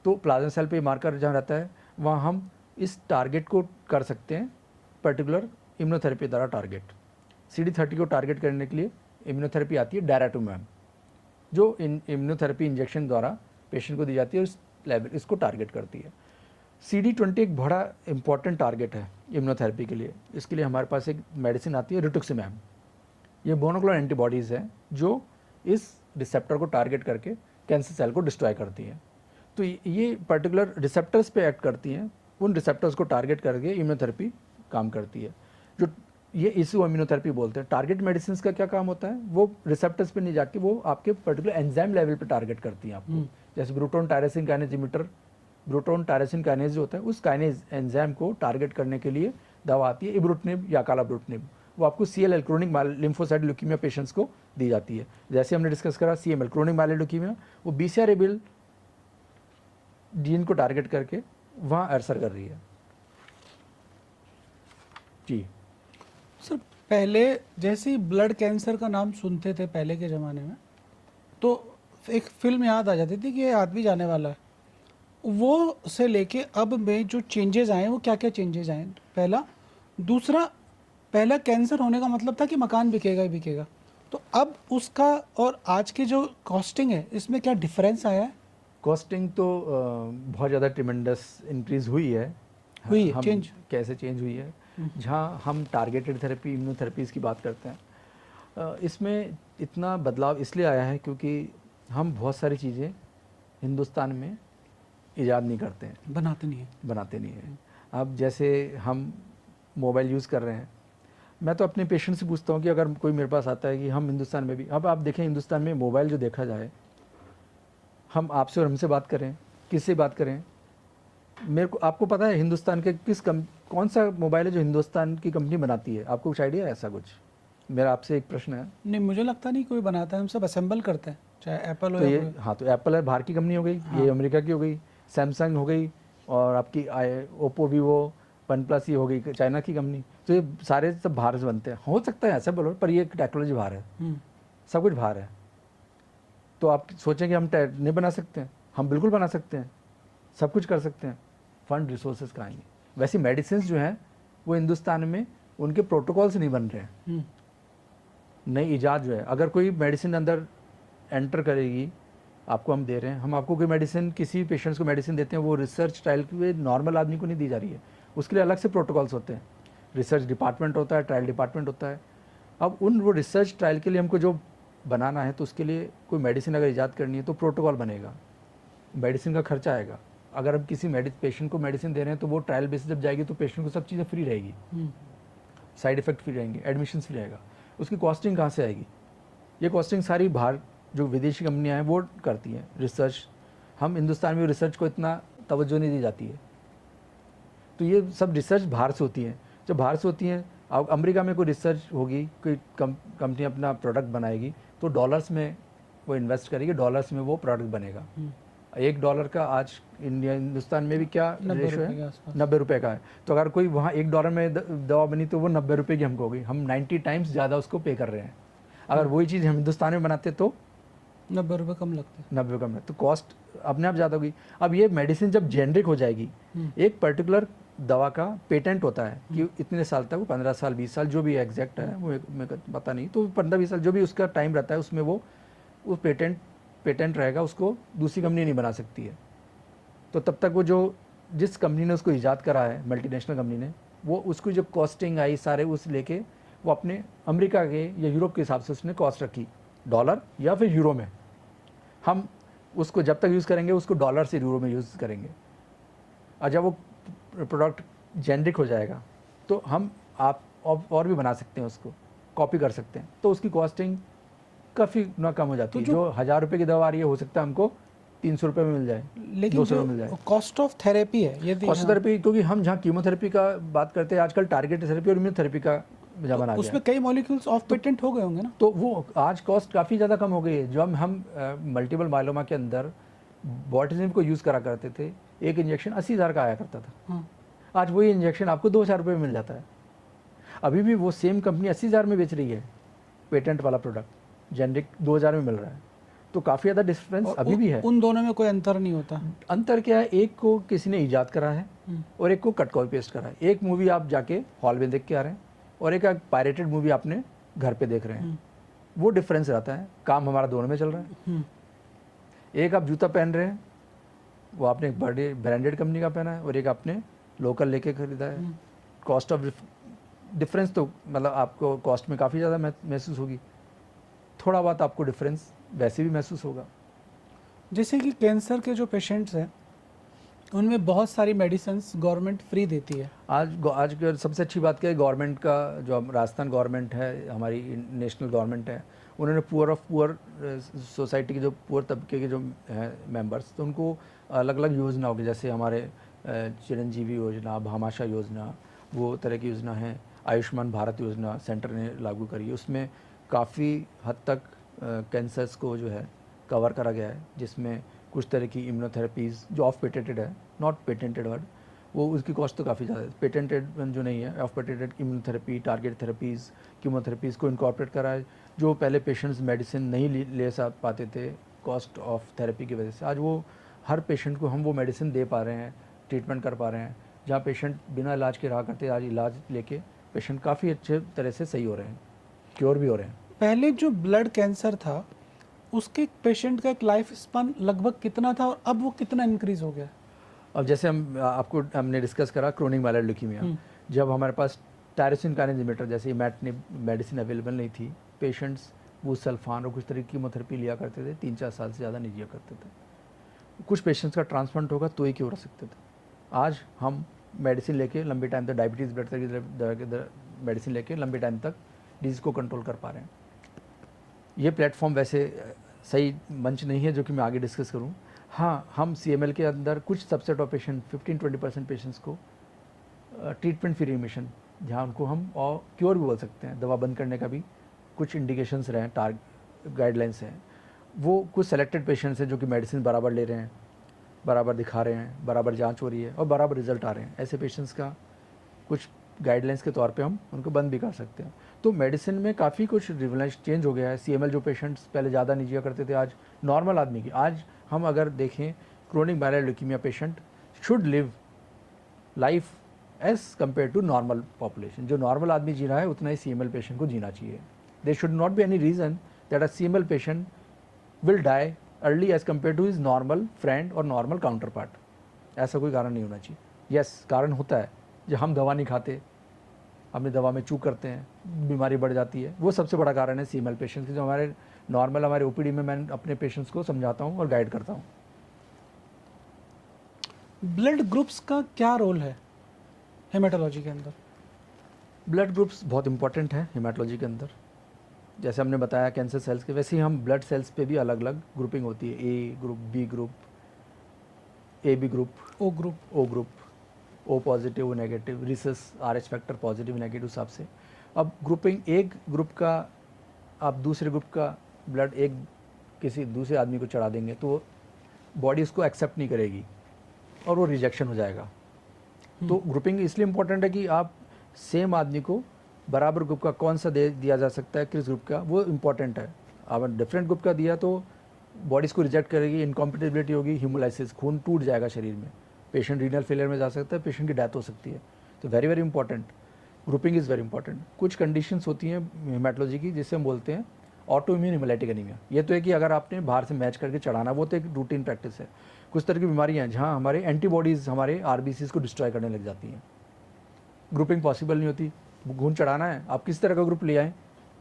तो प्लाज्मा सेल पे मार्कर जहाँ रहता है वहाँ हम इस टारगेट को कर सकते हैं पर्टिकुलर इम्यूनोथेरेपी द्वारा टारगेट। CD30 को टारगेट करने के लिए इम्यूनोथेरेपी आती है डैराटुमैब, जो इम्यूनोथेरेपी इंजेक्शन द्वारा पेशेंट को दी जाती है, उस लेवल इसको टारगेट करती है। CD20 एक बड़ा इंपॉर्टेंट टारगेट है इम्यूनोथेरेपी के लिए। इसके लिए हमारे पास एक मेडिसिन आती है रिटुक्सिमैब। ये मोनोक्लोनल एंटीबॉडीज़ है जो इस रिसेप्टर को टारगेट करके कैंसर सेल को डिस्ट्रॉय करती है। तो ये पर्टिकुलर रिसेप्टर्स पे एक्ट करती हैं, उन रिसेप्टर्स को टारगेट करके इम्यूनोथेरेपी काम करती है। जो ये इसी इम्यूनोथेरेपी बोलते हैं। टारगेट मेडिसिन का क्या काम होता है, वो रिसेप्टर्स पे नहीं जाके वो आपके पर्टिकुलर एंजाइम लेवल पे टारगेट करती हैं आपको। जैसे Bruton tyrosine kinase inhibitor, Bruton tyrosine kinase जो होता है उस काइनेज एंजाइम को टारगेट करने के लिए दवा आती है इब्रूटिनिब या कालाब्रूटिनिब। वो आपको CLL chronic lymphocyte leukaemia patients को दी जाती है। जैसे हमने डिस्कस करा CML क्रोनिक माइल्ड ल्यूकीमिया, वो BCR-ABL जीन को टारगेट करके वहाँ असर कर रही है। जी सर, पहले जैसे ही ब्लड कैंसर का नाम सुनते थे पहले के ज़माने में, तो एक फिल्म याद आ जाती थी कि ये आदमी जाने वाला है। वो से लेके अब में जो चेंजेस आए हैं, वो क्या क्या चेंजेस आए हैं? पहला, दूसरा, पहला कैंसर होने का मतलब था कि मकान बिकेगा ही बिकेगा, तो अब उसका और आज के जो कॉस्टिंग है इसमें क्या डिफरेंस आया है? कॉस्टिंग तो बहुत ज़्यादा ट्रिमेंडस इंक्रीज़ हुई है। हम चेंज कैसे चेंज हुई है? जहाँ हम टारगेटेड थेरेपी, इम्यूनोथेरेपीज़ की बात करते हैं, इसमें इतना बदलाव इसलिए आया है क्योंकि हम बहुत सारी चीज़ें हिंदुस्तान में ईजाद नहीं करते हैं, बनाते नहीं है। अब जैसे हम मोबाइल यूज़ कर रहे हैं, मैं तो अपने पेशेंट से पूछता हूँ कि अगर कोई मेरे पास आता है कि हम हिंदुस्तान में भी, अब आप देखें हिंदुस्तान में मोबाइल जो देखा जाए, हम आपसे और हमसे बात करें, किससे बात करें, मेरे को आपको पता है हिंदुस्तान के कौन सा मोबाइल है जो हिंदुस्तान की कंपनी बनाती है? आपको कुछ आइडिया है ऐसा कुछ? मेरा आपसे एक प्रश्न है। नहीं, मुझे लगता नहीं कोई बनाता है, हम सब असेंबल करते हैं, चाहे एप्पल हो तो या ये कोई। हाँ, तो एप्पल है बाहर की कंपनी हो गई, हाँ। ये अमेरिका की हो गई, सैमसंग हो गई, और आपकी ओप्पो वीवो वन प्लस ये हो गई चाइना की कंपनी। तो ये सारे सब बाहर से बनते हैं। हो सकता है ऐसा बोलो, पर ये टेक्नोलॉजी बाहर है, सब कुछ बाहर है। तो आप सोचें कि हम नहीं बना सकते हैं? हम बिल्कुल बना सकते हैं, सब कुछ कर सकते हैं। फंड रिसोर्सेज कहाँ आएंगे? वैसे मेडिसिन जो हैं वो हिंदुस्तान में उनके प्रोटोकॉल्स नहीं बन रहे हैं। नई इजाद जो है, अगर कोई मेडिसिन अंदर एंटर करेगी, आपको हम दे रहे हैं, हम आपको कोई मेडिसिन, किसी पेशेंट्स को मेडिसिन देते हैं, वो रिसर्च ट्रायल के नॉर्मल आदमी को नहीं दी जा रही है, उसके लिए अलग से प्रोटोकॉल्स होते हैं। रिसर्च डिपार्टमेंट होता है, ट्रायल डिपार्टमेंट होता है। अब वो रिसर्च ट्रायल के लिए हमको जो बनाना है, तो उसके लिए कोई मेडिसिन अगर ईजाद करनी है तो प्रोटोकॉल बनेगा, मेडिसिन का खर्चा आएगा। अगर हम किसी पेशेंट को मेडिसिन दे रहे हैं तो वो ट्रायल बेसिस जब जाएगी तो पेशेंट को सब चीज़ें फ्री रहेगी, साइड इफेक्ट फ्री रहेंगे, एडमिशन फ्री रहेगा। उसकी कॉस्टिंग कहाँ से आएगी? ये कॉस्टिंग सारी बाहर जो विदेशी कंपनियां हैं वो करती हैं रिसर्च। हम हिंदुस्तान में रिसर्च को इतना तवज्जो नहीं दी जाती है। तो ये सब रिसर्च बाहर से होती है। जब बाहर से होती हैं, अब अमेरिका में कोई रिसर्च होगी, कोई कंपनी अपना प्रोडक्ट बनाएगी, तो डॉलर्स में वो इन्वेस्ट करेगी, डॉलर्स में वो प्रोडक्ट बनेगा। $1 का आज हिंदुस्तान में भी क्या रेशो है? 90 रुपये का है। तो अगर कोई वहाँ $1 में दवा बनी तो वो 90 रुपये की हमको होगी, हम 90 टाइम्स ज़्यादा उसको पे कर रहे हैं। अगर वही चीज़ हम हिंदुस्तान में बनाते तो 90 रुपये कम लगते हैं। 90 कम है, तो कॉस्ट अपने आप ज़्यादा होगी। अब ये मेडिसिन जब जेनरिक हो जाएगी, एक पर्टिकुलर दवा का पेटेंट होता है कि इतने साल तक, 15 साल 20 साल जो भी एग्जैक्ट है वो मेरे को पता नहीं, तो 15-20 साल जो भी उसका टाइम रहता है, उसमें वो पेटेंट रहेगा, उसको दूसरी कंपनी नहीं बना सकती है। तो तब तक वो जो जिस कंपनी ने उसको ईजाद करा है, मल्टीनेशनल कंपनी ने, वो उसकी जो कॉस्टिंग आई सारे उस लेके वो अपने अमेरिका के या यूरोप के हिसाब से उसने कॉस्ट रखी, डॉलर या फिर यूरो में। हम उसको जब तक यूज़ करेंगे उसको डॉलर से यूरो में यूज़ करेंगे, और जब वो प्रोडक्ट जेनरिक हो जाएगा तो हम आप और भी बना सकते हैं, उसको कॉपी कर सकते हैं, तो उसकी कॉस्टिंग काफ़ी ना कम हो जाती है। जो 1000 रुपये की दवा आ रही है, हो सकता है हमको 300 रुपये में मिल जाए, लेकिन 200 में मिल जाए। कॉस्ट ऑफ थेरेपी है, यदि कॉस्ट थेरेपी, क्योंकि हम जहाँ कीमोथेरेपी का बात करते हैं, आजकल टारगेटेड थेरेपी और इम्यूनोथेरेपी का जमाना आ गया उसमें कई मॉलिक्यूल्स ऑफ पेटेंट हो गए होंगे ना। तो वो आज कॉस्ट काफ़ी ज़्यादा कम हो गई है। जो हम मल्टीपल माइलोमा के अंदर बॉटलिज्म को यूज़ करा करते थे, एक इंजेक्शन 80,000 का आया करता था। आज वही इंजेक्शन आपको 2,000 रुपये में मिल जाता है। अभी भी वो सेम कंपनी 80,000 में बेच रही है पेटेंट वाला प्रोडक्ट, जेनरिक 2,000 में मिल रहा है। तो काफ़ी ज़्यादा डिफरेंस अभी भी है। उन दोनों में कोई अंतर नहीं होता। अंतर क्या है? एक को किसी ने ईजाद करा है और एक को कट कॉपी पेस्ट करा है। एक मूवी आप जाके हॉल में देख के आ रहे हैं और एक पायरेटेड मूवी आपने घर पे देख रहे हैं, वो डिफरेंस रहता है। काम हमारा दोनों में चल रहा है। एक आप जूता पहन रहे हैं, वो आपने एक बड़े ब्रांडेड कंपनी का पहना है, और एक आपने लोकल लेके खरीदा है। कॉस्ट ऑफ डिफरेंस तो मतलब आपको कॉस्ट में काफ़ी ज़्यादा महसूस होगी, थोड़ा बहुत आपको डिफरेंस वैसे भी महसूस होगा। जैसे कि कैंसर के जो पेशेंट्स हैं उनमें बहुत सारी मेडिसिन्स गवर्नमेंट फ्री देती है। आज की सबसे अच्छी बात क्या है, गवर्नमेंट का जो राजस्थान गवर्नमेंट है, हमारी नेशनल गवर्नमेंट है, उन्होंने पुअर सोसाइटी के जो पुअर तबके के जो हैं मेंबर्स, तो उनको अलग अलग योजना होगी, जैसे हमारे चिरंजीवी योजना, भामाशाह योजना, वो तरह की योजना है। आयुष्मान भारत योजना सेंटर ने लागू करी है, उसमें काफ़ी हद तक कैंसर्स को जो है कवर करा गया है, जिसमें कुछ तरह की इम्यूनोथेरेपीज़ जो ऑफ पेटेंटेड है, नॉट पेटेंटेड वर्ड, वो उसकी कॉस्ट तो काफ़ी ज़्यादा है। पेटेंटेड जो नहीं है, off patented immunotherapy, target therapies, chemotherapies को इनकॉर्पोरेट करा है। जो पहले पेशेंट्स मेडिसिन नहीं ले पाते थे कॉस्ट ऑफ थेरेपी की वजह से, आज वो हर पेशेंट को हम वो मेडिसिन दे पा रहे हैं, ट्रीटमेंट कर पा रहे हैं। जहाँ पेशेंट बिना इलाज के रहा करते, आज इलाज लेके पेशेंट काफ़ी अच्छे तरह से सही हो रहे हैं, क्योर भी हो रहे हैं। पहले जो ब्लड कैंसर था उसके पेशेंट का एक लाइफ स्पान लगभग कितना था और अब वो कितना इंक्रीज हो गया? अब जैसे हमने डिस्कस करा क्रोनिक माइलॉइड ल्यूकीमिया, जब हमारे पास टायरोसिन काइनेज इनहिबिटर जैसे इमैटिनिब मेडिसिन अवेलेबल नहीं थी, पेशेंट्स बुसल्फान और कुछ तरह की कीमोथेरेपी लिया करते थे, 3-4 साल से ज़्यादा नहीं जिया करते थे। कुछ पेशेंट्स का ट्रांसप्लांट होगा तो ही क्योर हो सकते थे। आज हम मेडिसिन लेके लंबे टाइम तक, डायबिटीज़ ब्लड प्रेशर की मेडिसिन लेके लंबे टाइम तक डिजीज़ को कंट्रोल कर पा रहे हैं। ये प्लेटफॉर्म वैसे सही मंच नहीं है जो कि मैं आगे डिस्कस करूं। हाँ, हम CML के अंदर कुछ सबसेट ऑफ पेशेंट 15-20% पेशेंट्स को ट्रीटमेंट फ्री रिमिशन, जहाँ उनको हम और क्योर भी बोल सकते हैं, दवा बंद करने का भी कुछ इंडिकेशंस रहे हैं, गाइडलाइंस हैं। वो कुछ सेलेक्टेड पेशेंट्स हैं जो कि मेडिसिन बराबर ले रहे हैं, बराबर दिखा रहे हैं, बराबर जांच हो रही है और बराबर रिजल्ट आ रहे हैं। ऐसे पेशेंट्स का कुछ गाइडलाइंस के तौर पे हम उनको बंद भी कर सकते हैं। तो मेडिसिन में काफ़ी कुछ रिवलाइज चेंज हो गया है। CML जो पेशेंट्स पहले ज़्यादा नहीं जिया करते थे, आज नॉर्मल आदमी की, आज हम अगर देखें chronic myeloid leukaemia patient should live life as compare to normal population. जो नॉर्मल आदमी जी रहा है उतना ही CML पेशेंट को जीना चाहिए। There should not be any reason that a CML patient will die early as compare to his normal friend और नॉर्मल काउंटर पार्ट। ऐसा कोई कारण नहीं होना चाहिए। यस, कारण होता है, जब हम दवा नहीं खाते, अपनी दवा में चूक करते हैं, बीमारी बढ़ जाती है, वो सबसे बड़ा कारण है CML पेशेंट्स की। जो हमारे नॉर्मल हमारे OPD में मैं अपने पेशेंट्स को समझाता हूँ और गाइड करता हूँ। ब्लड ग्रुप्स का क्या रोल है हेमेटोलॉजी के अंदर? ब्लड ग्रुप्स बहुत इंपॉर्टेंट है हेमाटोलॉजी के अंदर। जैसे हमने बताया कैंसर सेल्स के, वैसे ही हम ब्लड सेल्स पे भी अलग अलग ग्रुपिंग होती है। A group, B group, AB group, O group. O group, O positive, O negative, rhesus RH factor positive negative हिसाब से। अब ग्रुपिंग, एक ग्रुप का आप दूसरे ग्रुप का ब्लड एक किसी दूसरे आदमी को चढ़ा देंगे तो बॉडी उसको एक्सेप्ट नहीं करेगी और वो रिजेक्शन हो जाएगा। तो ग्रुपिंग इसलिए इंपॉर्टेंट है कि आप सेम आदमी को बराबर ग्रुप का कौन सा दे दिया जा सकता है, किस ग्रुप का, वो इंपॉर्टेंट है। आप डिफरेंट ग्रुप का दिया तो बॉडी इसको रिजेक्ट करेगी, इनकॉम्पिटेबिलिटी होगी, हीमोलाइसिस, खून टूट जाएगा शरीर में, पेशेंट रीनल फेलियर में जा सकता है, पेशेंट की डेथ हो सकती है। तो very very important, grouping is very important. कुछ कंडीशंस होती हैं हेमाटोलॉजी की जिससे हम बोलते हैं ऑटो इम्यून हेमोलाइटिक एनीमिया। ये तो है कि अगर आपने बाहर से मैच करके चढ़ाना, वो तो एक रूटीन प्रैक्टिस है। कुछ तरह की बीमारियां हैं जहाँ हमारे एंटीबॉडीज़ हमारे RBCs को डिस्ट्रॉय करने लग जाती हैं, ग्रुपिंग पॉसिबल नहीं होती। खून चढ़ाना है, आप किस तरह का ग्रुप ले आएँ,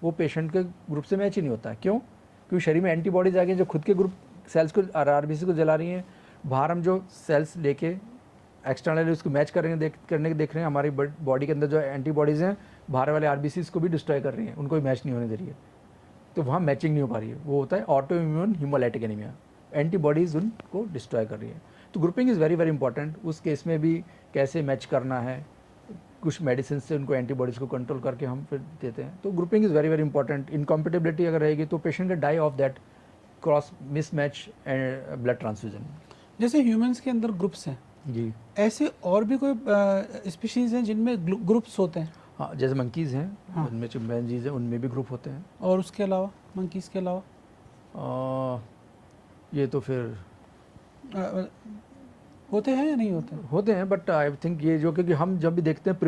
वो पेशेंट के ग्रुप से मैच ही नहीं होता है। क्यों? क्योंकि शरीर में एंटीबॉडीज आ गई जो खुद के ग्रुप सेल्स को, RBC को जला रही हैं। बाहर हम जो सेल्स लेके एक्सटर्नली उसको मैच कर रहे हैं, देख रहे हैं, हमारी बॉडी के अंदर जो एंटीबॉडीज़ हैं बाहर वाले RBCs को भी डिस्ट्रॉय कर रही हैं, उनको भी मैच नहीं होने दे रही है। तो वहाँ मैचिंग नहीं हो पा रही है, वो होता है auto immune haemolytic anaemia, antibodies उनको डिस्ट्रॉय कर रही है। तो grouping is very very important. उस केस में भी कैसे मैच करना है, कुछ मेडिसिन से उनको एंटीबॉडीज़ को कंट्रोल करके हम फिर देते हैं। तो grouping is very very important. Incompatibility अगर रहेगी तो पेशेंट का die of that cross mismatch and blood transfusion. जैसे ह्यूमंस के अंदर ग्रुप्स हैं, जी ऐसे और भी कोई स्पीशीज हैं जिनमें ग्रुप्स होते हैं? हाँ, जैसे मंकीज़ हैं, हाँ। उनमें चिंपैंजीज़ हैं, उनमें भी ग्रुप होते हैं। और उसके अलावा, मंकीज़ के अलावा? ये तो फिर अ, होते हैं या नहीं होते? होते हैं, बट आई थिंक ये जो, क्योंकि हम जब भी देखते हैं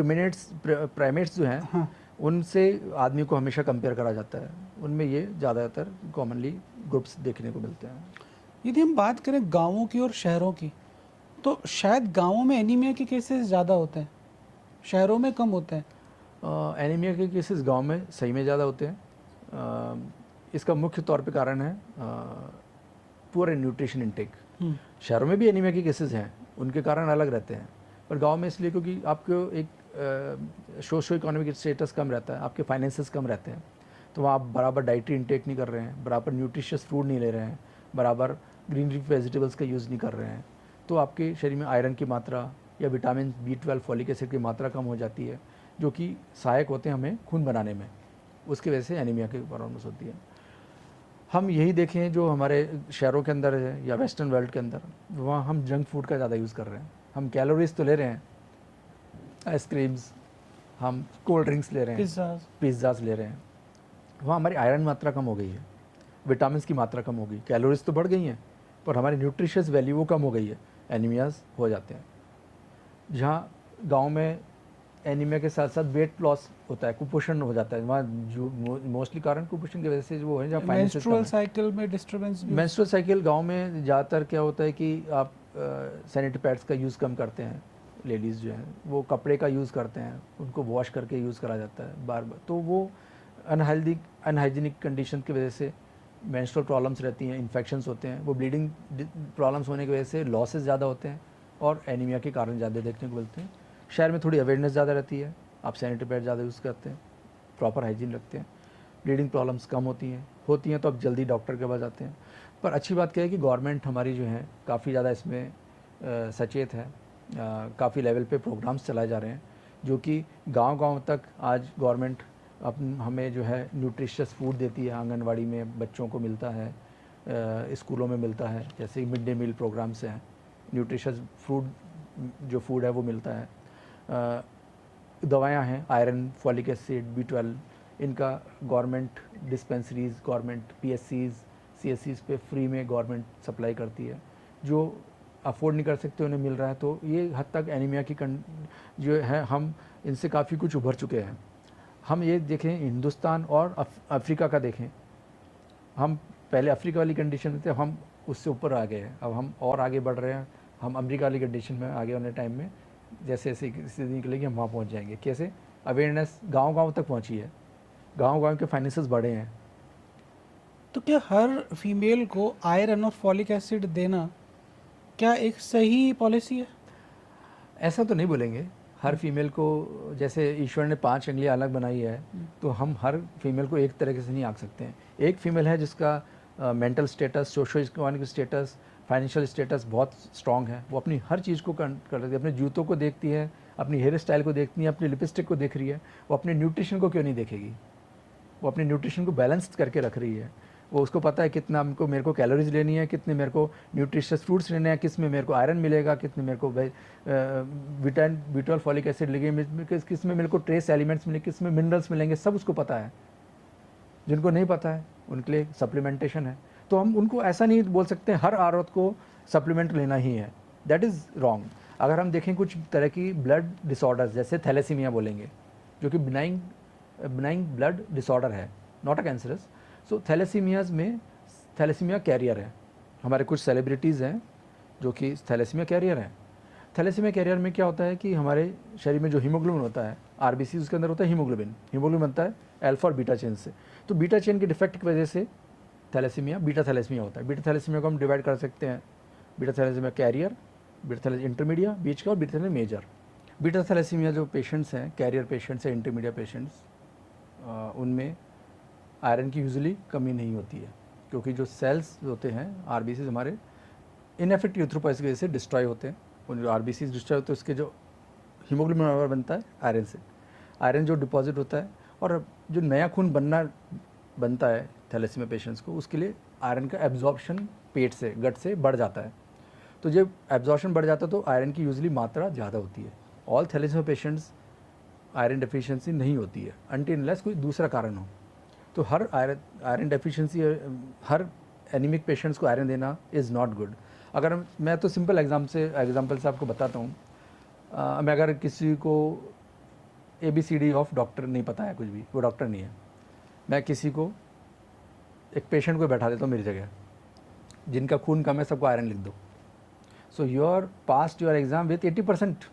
प्राइमेट्स जो हैं, हाँ। उनसे आदमी को हमेशा कंपेयर करा जाता है, उनमें ये ज़्यादातर कॉमनली ग्रुप्स देखने को मिलते हैं। यदि हम बात करें गांवों की और शहरों की, तो शायद गांवों में एनीमिया के केसेस ज़्यादा होते हैं, शहरों में कम होते हैं। एनीमिया के केसेस गांव में सही में ज़्यादा होते हैं। इसका मुख्य तौर पे कारण है पुअर न्यूट्रिशन इनटेक। शहरों में भी एनीमिया के केसेस हैं, उनके कारण अलग रहते हैं, पर गांव में इसलिए क्योंकि आपको एक सोशो इकोनॉमिक स्टेटस कम रहता है, आपके फाइनेंसेस कम रहते हैं, तो वहाँ आप बराबर डाइटरी इनटेक नहीं कर रहे हैं, बराबर न्यूट्रिशियस फूड नहीं ले रहे हैं, बराबर ग्रीन लीफ वेजिटेबल्स का यूज़ नहीं कर रहे हैं, तो आपके शरीर में आयरन की मात्रा या विटामिन B12, फॉलिक एसिड की मात्रा कम हो जाती है, जो कि सहायक होते हैं हमें खून बनाने में। उसकी वजह से एनीमिया की प्रॉब्लम्स होती है। हम यही देखें जो हमारे शहरों के अंदर है या वेस्टर्न वर्ल्ड के अंदर, वहाँ हम जंक फूड का ज़्यादा यूज़ कर रहे हैं। हम कैलोरीज तो ले रहे हैं, आइसक्रीम्स, हम कोल्ड ड्रिंक्स ले रहे हैं, पिज़्ज़ाज ले रहे हैं, वहाँ हमारी आयरन मात्रा कम हो गई है, विटामिन की मात्रा कम हो गई, कैलोरीज तो बढ़ गई हैं पर हमारी न्यूट्रिशियस वैल्यू वो कम हो गई है, एनीमियाज हो जाते हैं। जहाँ गांव में एनीमिया के साथ साथ वेट लॉस होता है, कुपोषण हो जाता है, वहाँ जो मोस्टली कारण कुपोषण की वजह से वो है, जहाँ मेंस्ट्रुअल साइकिल में डिस्टर्बेंस भी। मेंस्ट्रुअल साइकिल गांव में ज़्यादातर क्या होता है कि आप सैनिटरी पैड्स का यूज़ कम करते हैं, लेडीज़ जो हैं वो कपड़े का यूज़ करते हैं, उनको वॉश करके यूज़ करा जाता है बार बार, तो वो अनहाइजीनिक कंडीशन की वजह से मेंस्ट्रुअल प्रॉब्लम्स रहती हैं, इन्फेक्शंस होते हैं, वो ब्लीडिंग प्रॉब्लम्स होने की वजह से लॉसेस ज़्यादा होते हैं और एनीमिया के कारण ज़्यादा देखने को मिलते हैं। शहर में थोड़ी अवेयरनेस ज़्यादा रहती है, आप सैनिटरी पैड ज़्यादा यूज़ करते हैं, प्रॉपर हाइजीन रखते हैं, ब्लीडिंग प्रॉब्लम्स कम होती हैं तो आप जल्दी डॉक्टर के पास जाते हैं। पर अच्छी बात क्या है कि गवर्नमेंट हमारी जो है काफ़ी ज़्यादा इसमें सचेत है, काफ़ी लेवल पे प्रोग्राम्स चलाए जा रहे हैं जो कि गांव-गांव तक आज गवर्नमेंट हमें जो है न्यूट्रिशियस फूड देती है, आंगनवाड़ी में बच्चों को मिलता है, स्कूलों में मिलता है, जैसे मिड डे मील प्रोग्राम्स हैं, न्यूट्रिशियस फूड जो फूड है वो मिलता है। दवायाँ हैं, आयरन, फॉलिक एसिड, B12, इनका government dispensaries, government PSCs, CSCs पे फ्री में गवर्नमेंट सप्लाई करती है। जो अफोर्ड नहीं कर सकते उन्हें मिल रहा है। तो ये हद तक एनीमिया की जो है हम इनसे काफ़ी कुछ उभर चुके हैं। हम ये देखें हिंदुस्तान और अफ्रीका का देखें, हम पहले अफ्रीका वाली कंडीशन में थे, हम उससे ऊपर आ गए हैं, अब हम और आगे बढ़ रहे हैं, हम अमेरिका वाली कंडीशन में आगे वाले टाइम में जैसे जैसे स्थिति निकलेगी हम वहाँ पहुँच जाएंगे। कैसे? अवेयरनेस गांव-गांव तक पहुँची है, गांव-गांव के फाइनेंसेस बढ़े हैं। तो क्या हर फीमेल को आयरन और फॉलिक एसिड देना क्या एक सही पॉलिसी है? ऐसा तो नहीं बोलेंगे हर फीमेल को, जैसे ईश्वर ने 5 अंगलियां अलग बनाई है तो हम हर फीमेल को एक तरीके से नहीं आंक सकते हैं। एक फीमेल है जिसका mental status, socio economic status, financial status बहुत स्ट्रांग है, वो अपनी हर चीज़ को कर लेती है, अपने जूतों को देखती है, अपनी हेयर स्टाइल को देखती है, अपनी लिपस्टिक को देख रही है, वो अपने न्यूट्रिशन को क्यों नहीं देखेगी? वो अपने न्यूट्रिशन को बैलेंस करके रख रही है। वो उसको पता है कितना हमको मेरे को कैलोरीज लेनी है, कितने मेरे को न्यूट्रिशियस फ्रूट्स लेने हैं, किस में मेरे को आयरन मिलेगा, कितने मेरे को विटामिन B12 फॉलिक एसिड लगेंगे, किस में मेरे को ट्रेस एलिमेंट्स मिलेंगे, किस में मिनरल्स मिलेंगे, सब उसको पता है। जिनको नहीं पता है उनके लिए सप्लीमेंटेशन है। तो हम उनको ऐसा नहीं बोल सकते हर औरत को सप्लीमेंट लेना ही है, दैट इज़ रॉन्ग। अगर हम देखें कुछ तरह की ब्लड डिसऑर्डर्स जैसे थैलेसीमिया बोलेंगे, जो कि बिनाइन ब्लड डिसऑर्डर है, नॉट अ कैंसरस। सो थैलेसीमियाज में थैलेसीमिया कैरियर है, हमारे कुछ सेलिब्रिटीज़ हैं जो कि थैलेसीमिया कैरियर हैं। थैलेसीमिया कैरियर में क्या होता है कि हमारे शरीर में जो हीमोग्लोबिन होता है, RBC उसके अंदर होता है हीमोग्लोबिन बनता है अल्फा और बीटा चेन से। तो बीटा चेन के डिफेक्ट की वजह से थैलेसीमिया, बीटा थैलेसीमिया होता है। बीटा थैलेसीमिया को हम डिवाइड कर सकते हैं, beta thalassaemia carrier, beta thalassaemia intermedia बीच का, और beta thalassaemia major. Beta thalassaemia जो पेशेंट्स हैं, कैरियर पेशेंट्स हैं, इंटरमीडिया पेशेंट्स, उनमें आयरन की यूजुअली कमी नहीं होती है, क्योंकि जो सेल्स होते हैं RBCs हमारे इनएफेक्टिव यूथ्रोपाइस की वजह से डिस्ट्रॉय होते हैं। उन जो RBCs डिस्ट्रॉय होते हैं उसके जो हीमोग्लोबिन बनता है आयरन से, आयरन जो डिपॉजिट होता है, और जो नया खून बनता है थैलेसीमिया पेशेंट्स को, उसके लिए आयरन का एब्जॉर्प्शन पेट से, गट से बढ़ जाता है। तो जब एब्जॉर्प्शन बढ़ जाता है तो आयरन की यूजुअली मात्रा ज़्यादा होती है। All thalassaemia patients iron deficiency नहीं होती है अनटिल अनलेस कोई दूसरा कारण हो। तो हर आयरन डेफिशिएंसी, हर एनीमिक पेशेंट्स को आयरन देना इज़ नॉट गुड। अगर मैं तो सिंपल एग्जांपल से आपको बताता हूँ, मैं अगर किसी को ABCD ऑफ डॉक्टर नहीं पता है कुछ भी, वो डॉक्टर नहीं है, मैं किसी को एक पेशेंट को बैठा देता हूँ मेरी जगह, जिनका खून कम है सबको आयरन लिख दो। So your past your exam with 80%।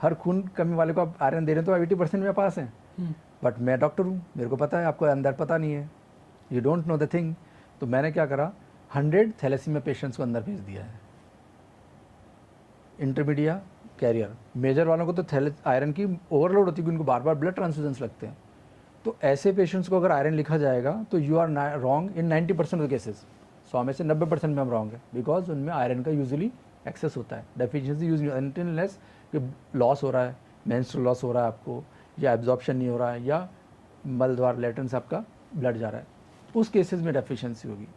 हर खून कमी वाले को आप आयरन दे रहे हैं तो आप 80% में पास हैं। बट मैं डॉक्टर हूँ, मेरे को पता है, आपको अंदर पता नहीं है, you don't know the thing. तो मैंने क्या करा, 100 थैलेसीमिया पेशेंट्स को अंदर भेज दिया है, इंटरमीडिया कैरियर। मेजर वालों को तो आयरन की ओवरलोड होती है, उनको बार बार ब्लड ट्रांसफ्यूजन्स लगते हैं। तो ऐसे पेशेंट्स को अगर आयरन लिखा जाएगा तो you are wrong in 90% of cases. 100 में से 90% में हम रॉन्ग है, बिकॉज उनमें आयरन का यूजुअली एक्सेस होता है। डेफिशिएंसी यूजलेस लॉस हो रहा है, मेंस्ट्रुअल लॉस हो रहा है आपको, या एब्जॉर्प्शन नहीं हो रहा है, या मल द्वार लेटन से आपका ब्लड जा रहा है, उस केसेस में डेफिशिएंसी होगी।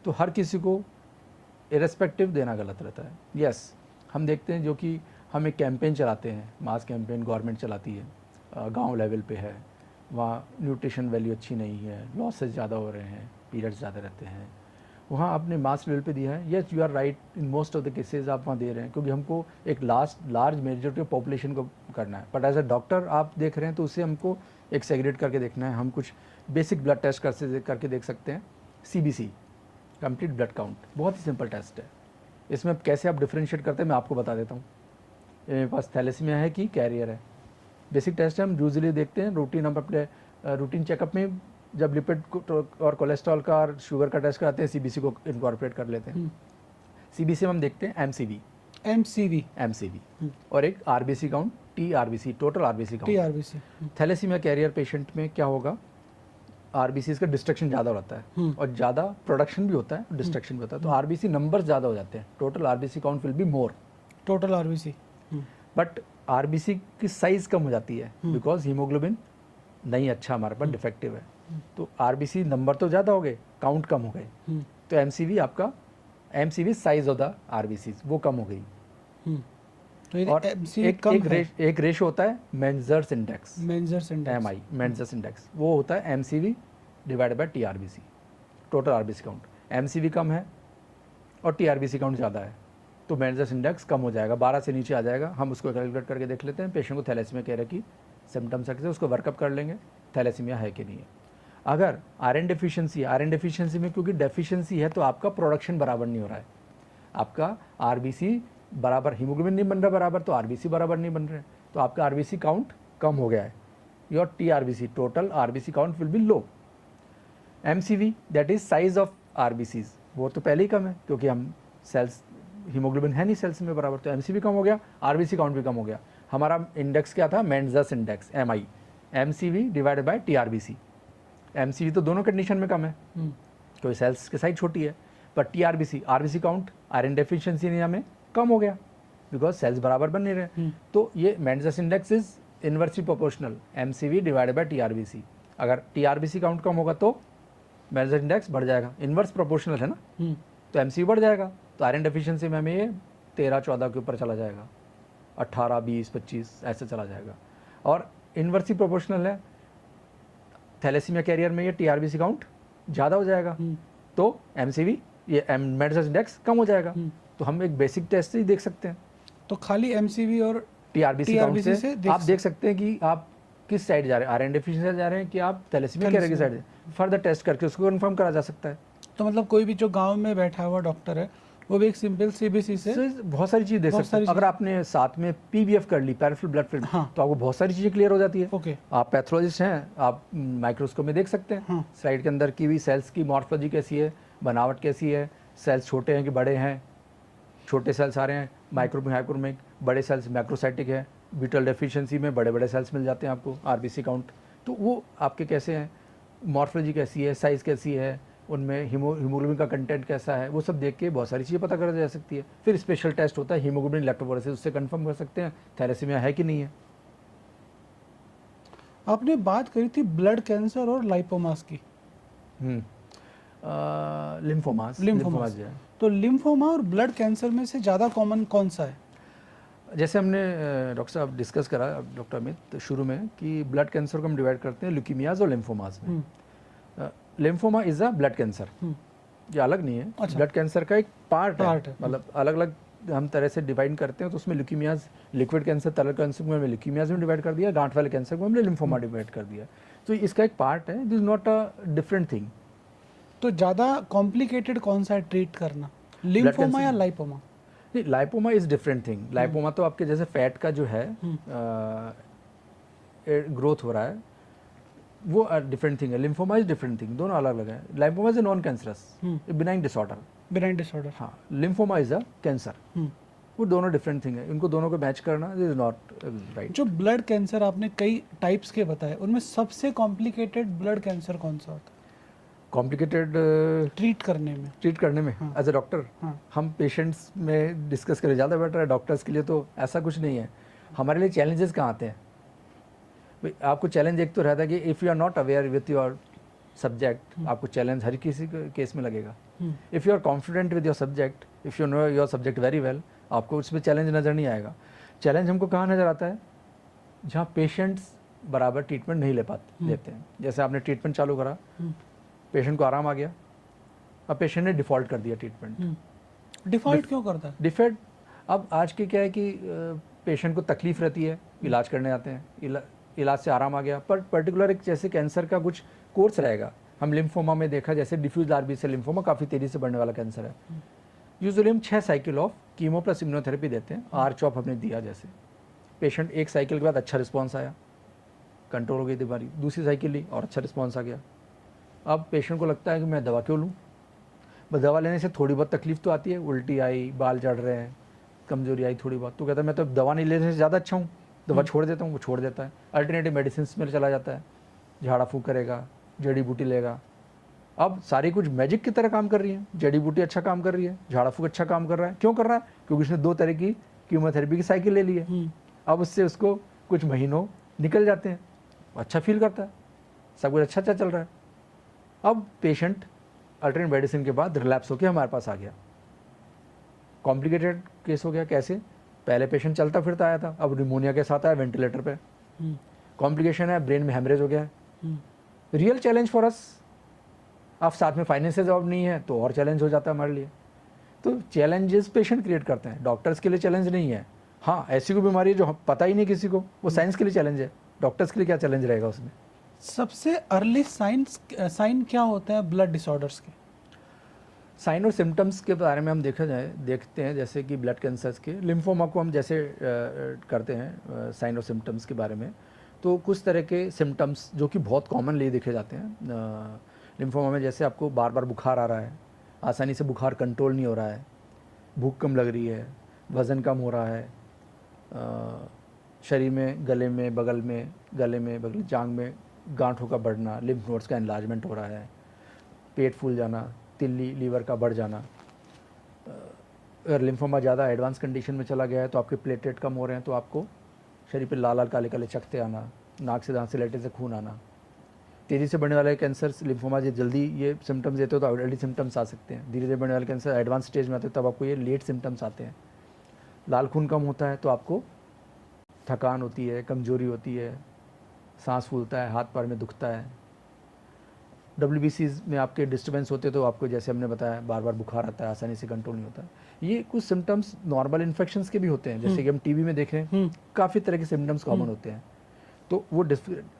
तो हर किसी को इरेस्पेक्टिव देना गलत रहता है। यस, हम देखते हैं जो कि हम एक कैंपेन चलाते हैं, मास कैंपेन गवर्नमेंट चलाती है, गांव लेवल पे है, वहाँ न्यूट्रिशन वैल्यू अच्छी नहीं है, लॉसेस ज़्यादा हो रहे हैं, पीरियड्स ज़्यादा रहते हैं, वहाँ आपने मास लेवल पे दिया है। Yes, you are right, in most of the cases आप वहाँ दे रहे हैं, क्योंकि हमको एक लार्ज मेजॉरिटी ऑफ पॉपुलेशन को करना है। बट एज अ डॉक्टर आप देख रहे हैं तो उससे हमको एक सेग्रेट करके देखना है। हम कुछ बेसिक ब्लड टेस्ट करके देख सकते हैं। CBC, कंप्लीट ब्लड काउंट, बहुत ही सिंपल टेस्ट है। इसमें कैसे आप डिफ्रेंशिएट करते हैं मैं आपको बता देता हूँ। मेरे पास थैलेसीमिया है कि कैरियर है, बेसिक टेस्ट हम यूजुअली देखते हैं रूटीन। हम अपने रूटीन चेकअप में जब लिपिड और कोलेस्ट्रॉल का और शुगर का टेस्ट कराते हैं, CBC को इनकॉर्पोरेट कर लेते हैं। CBC में हम देखते हैं MCV और एक RBC count, TRBC, total RBC count. TRBC। Thalassaemia carrier patient में क्या होगा, आरबीसी का डिस्ट्रक्शन ज़्यादा रहता है और ज़्यादा प्रोडक्शन भी होता है, डिस्ट्रक्शन भी होता है, तो आरबीसी नंबर ज़्यादा हो जाते हैं, total RBC count will be more, total RBC. But RBC की साइज़ कम हो जाती है बिकॉज हीमोग्लोबिन नहीं अच्छा हमारे पास डिफेक्टिव है, तो आरबीसी नंबर तो ज़्यादा हो गए, काउंट कम हो गए, तो एमसीवी आपका MCV size of the RBC वो कम हो गई। तो ये और MCV कम है। एक रेशो होता है Mentzer's index, Mentzer's index. MI Mentzer's index, वो होता है MCV divided by TRBC, total RBC count. MCV कम है और टीआरबीसी काउंट ज़्यादा है, तो मेंजर्स इंडेक्स कम हो जाएगा, 12 से नीचे आ जाएगा। हम उसको कैलकुलेट करके देख लेते हैं, पेशेंट को थैलेसीमिया कह रहे कि सिम्टम्स है, उसको वर्कअप कर लेंगे थैलेसीमिया है कि नहीं है। अगर आयरन डेफिशिएंसी, आयरन डेफिशिएंसी में क्योंकि डेफिशिएंसी है तो आपका प्रोडक्शन बराबर नहीं हो रहा है, आपका आरबीसी बराबर, हीमोग्लोबिन नहीं बन रहा बराबर, तो आरबीसी बराबर नहीं बन रहे, तो आपका आरबीसी काउंट कम हो गया है, your TRBC total RBC count will be low. MCV that is size of RBCs, वो तो पहले ही कम है क्योंकि हम सेल्स, हीमोग्लोबिन है नहीं सेल्स में बराबर, तो एमसीवी कम हो गया, आरबीसी काउंट भी कम हो गया। हमारा इंडेक्स क्या था, Mentzer's index MI, MCV divided by TRBC. MCV तो दोनों कंडीशन में कम है क्योंकि सेल्स की साइज छोटी है, पर TRBC, RBC count iron deficiency anaemia में कम हो गया बिकॉज सेल्स बराबर बन नहीं रहे, तो ये Mentzer's index is inversely proportional MCV divided by TRBC. अगर टीआरबीसी काउंट कम होगा तो मेंजर इंडेक्स बढ़ जाएगा, इनवर्स प्रोपोर्शनल है ना, तो एमसीवी बढ़ जाएगा, तो आयरन डेफिशिएंसी में हमें ये 13-14 के ऊपर चला जाएगा, 18, 20, 25 ऐसे चला जाएगा। और इनवर्सली प्रोपोर्शनल है थैलेसीमिया कैरियर में, ये टीआरबीसी काउंट ज़्यादा हो जाएगा, तो एमसीवी ये मेंजर इंडेक्स कम हो जाएगा। तो हम एक बेसिक टेस्ट ही देख सकते हैं, तो खाली एमसीवी और टीआरबीसी काउंट TRBC से देख आप देख सकते हैं कि आप किस साइड जा रहे हैं, आयरन डेफिशिएंसी जा रहे हैं कि आप थैलेसीमिया कैरियर की साइड, फर्दर टेस्ट करके उसको कंफर्म करा जा सकता है। तो मतलब कोई भी जो गांव में बैठा हुआ डॉक्टर है वो भी एक सिंपल सीबीसी से बहुत सारी चीज़ देख सकते हैं। अगर आपने साथ में पीबीएफ कर ली, पेरिफेरल ब्लड फिल्म, तो आपको बहुत सारी चीज़ें क्लियर हो जाती है। ओके, आप पैथोलॉजिस्ट हैं, आप माइक्रोस्कोप में देख सकते हैं स्लाइड के अंदर की भी सेल्स की मॉर्फोलॉजी कैसी है, बनावट कैसी है, सेल्स छोटे हैं कि बड़े हैं, छोटे सेल्स आ रहे हैं माइक्रो में, बड़े सेल्स मैक्रोसाइटिक है, बीटल डेफिशिएंसी में बड़े बड़े सेल्स मिल जाते हैं आपको, आरबीसी काउंट, तो वो आपके कैसे हैं, मॉर्फोलॉजी कैसी है, साइज़ कैसी है, उनमें हीमोग्लोबिन का कंटेंट कैसा है, वो सब देख के बहुत सारी चीज़ें पता करा जा सकती है। फिर स्पेशल टेस्ट होता है हीमोग्लोबिन इलेक्ट्रोफोरेसिस, उससे कंफर्म कर सकते हैं थैलेसीमिया है कि नहीं है। आपने बात करी थी ब्लड कैंसर और लाइपोमास की। लिम्फोमास जो है, तो लिम्फोमा और ब्लड कैंसर में से ज़्यादा कॉमन कौन सा है? जैसे हमने डॉक्टर साहब डिस्कस करा, डॉक्टर अमित, शुरू में कि ब्लड कैंसर को हम डिवाइड करते हैं ल्यूकीमियाज और लिम्फोमास में। Lymphoma is a blood cancer, ये अलग नहीं है, अच्छा। ब्लड कैंसर का एक पार्ट है, मतलब अलग अलग हम तरह से डिवाइड करते हैं। तो उसमें ल्यूकीमियाज, लिक्विड कैंसर, तरल कैंसर को हमने ल्यूकीमियाज में डिवाइड कर दिया, गांठ वाले कैंसर को हमने लिम्फोमा डिवाइड कर दिया। तो इसका एक पार्ट है, this is not a different thing. तो ज़्यादा कॉम्प्लिकेटेड कौन सा है ट्रीट करना, लिम्फोमा या लाइपोमा? नहीं, lipoma is different thing. Lipoma तो आपके जैसे फैट का जो है ग्रोथ हो रहा है, वो डिफरेंट थिंग है। लिम्फोमा इज डिफरेंट थिंग, दोनों अलग अलग है। Lipoma is a non cancerous, benign disorder. Benign disorder, हाँ, लिम्फोमा इज अ कैंसर, वो दोनों डिफरेंट थिंग है, इनको दोनों को मैच करना इज नॉट राइट। जो ब्लड कैंसर आपने कई टाइप्स के बताए, उनमें सबसे कॉम्प्लिकेटेड ब्लड कैंसर कौन सा होता है कॉम्प्लिकेटेड ट्रीट करने में? एज ए डॉक्टर हम पेशेंट्स में डिस्कस करें ज़्यादा बेटर है। डॉक्टर्स के लिए तो ऐसा कुछ नहीं है। हमारे लिए चैलेंजेस कहाँ आते हैं भाई? आपको चैलेंज एक तो रहता है कि if you are not aware with your subject, आपको चैलेंज हर किसी केस में लगेगा। If you are confident with your subject, if you know your subject very well, आपको उसमें चैलेंज नज़र नहीं आएगा। चैलेंज हमको कहाँ नज़र आता है? जहाँ पेशेंट्स बराबर ट्रीटमेंट नहीं लेते हैं। जैसे आपने ट्रीटमेंट चालू करा, पेशेंट को आराम आ गया, अब पेशेंट ने डिफ़ॉल्ट कर दिया ट्रीटमेंट। डिफ़ॉल्ट क्यों करता है? डिफ़ॉल्ट, अब आज के क्या है कि पेशेंट को तकलीफ़ रहती है, इलाज करने आते हैं, इलाज से आराम आ गया, पर पर्टिकुलर एक जैसे कैंसर का कुछ कोर्स रहेगा। हम लिम्फोमा में देखा, जैसे diffuse large B cell lymphoma काफ़ी तेज़ी से बढ़ने वाला कैंसर है। यूजुअली हम 6 cycle of chemo plus immunotherapy देते हैं। R-CHOP हमने दिया, जैसे पेशेंट एक साइकिल के बाद अच्छा रिस्पॉन्स आया, कंट्रोल हो गई बीमारी, दूसरी साइकिल ली और अच्छा रिस्पॉन्स आ गया। अब पेशेंट को लगता है कि मैं दवा क्यों लूँ, बस दवा लेने से थोड़ी बहुत तकलीफ तो आती है, उल्टी आई, बाल झड़ रहे हैं, कमजोरी आई थोड़ी बहुत, तो कहता है मैं तो दवा नहीं लेने से ज़्यादा अच्छा हूँ, दवा छोड़ देता हूँ। वो छोड़ देता है, अल्टरनेटिव मेडिसिन में चला जाता है, झाड़ा फूँक करेगा, जड़ी बूटी लेगा। अब सारी कुछ मैजिक की तरह काम कर रही है, जड़ी बूटी अच्छा काम कर रही है, झाड़ा फूक अच्छा काम कर रहा है। क्यों कर रहा है? क्योंकि उसने 2 तरह की कीमोथेरेपी की साइकिल ले ली है। अब उससे उसको कुछ महीनों निकल जाते हैं, अच्छा फील करता है, सब कुछ अच्छा अच्छा चल रहा है। अब पेशेंट अल्टरनेट मेडिसिन के बाद रिलैप्स होकर हमारे पास आ गया, कॉम्प्लिकेटेड केस हो गया। कैसे? पहले पेशेंट चलता फिरता आया था, अब निमोनिया के साथ आया वेंटिलेटर पे, कॉम्प्लिकेशन है, ब्रेन में हेमरेज हो गया है। Real challenge for us. आप साथ में फाइनेंशियल जॉब नहीं है तो और चैलेंज हो जाता है हमारे लिए। तो चैलेंजेस पेशेंट क्रिएट करते हैं, डॉक्टर्स के लिए चैलेंज नहीं है। हाँ, ऐसी कोई बीमारी है जो पता ही नहीं किसी को, वो साइंस के लिए चैलेंज है, डॉक्टर्स के लिए क्या चैलेंज रहेगा उसमें? सबसे अर्ली साइन क्या होता है ब्लड डिसऑर्डर्स के? साइन और सिम्टम्स के बारे में हम देखते हैं, जैसे कि ब्लड कैंसर्स के, लिम्फोमा को हम जैसे करते हैं साइन और सिम्टम्स के बारे में। तो कुछ तरह के सिम्टम्स जो कि बहुत कॉमनली देखे जाते हैं लिम्फोमा में, जैसे आपको बार बार बुखार आ रहा है, आसानी से बुखार कंट्रोल नहीं हो रहा है, भूख कम लग रही है, वज़न कम हो रहा है, शरीर में गले में बगल जांघ में गांठों का बढ़ना, लिम्फ नोड्स का एनलार्जमेंट हो रहा है, पेट फूल जाना, तिल्ली लीवर का बढ़ जाना। अगर लिम्फोमा ज़्यादा एडवांस कंडीशन में चला गया है तो आपके प्लेटलेट कम हो रहे हैं, तो आपको शरीर पे लाल लाल काले काले चकत्ते आना, नाक से दांत से लेटे से खून आना। तेज़ी से बढ़ने वाले कैंसर लिम्फोमा जो जल्दी ये सिम्टम्स देते हो तो अर्ली सिम्टम्स आ सकते हैं। धीरे धीरे बढ़ने वाले कैंसर एडवांस स्टेज में आते हैं, तब आपको ये लेट सिम्टम्स आते हैं। लाल खून कम होता है तो आपको थकान होती है, कमजोरी होती है, सांस फूलता है, हाथ पैर में दुखता है। WBCs में आपके डिस्टर्बेंस होते तो आपको, जैसे हमने बताया, बार बार बुखार आता है, आसानी से कंट्रोल नहीं होता। ये कुछ सिम्टम्स नॉर्मल इन्फेक्शंस के भी होते हैं, जैसे कि हम टीबी में देखें, काफ़ी तरह के सिम्टम्स कॉमन होते हैं। तो वो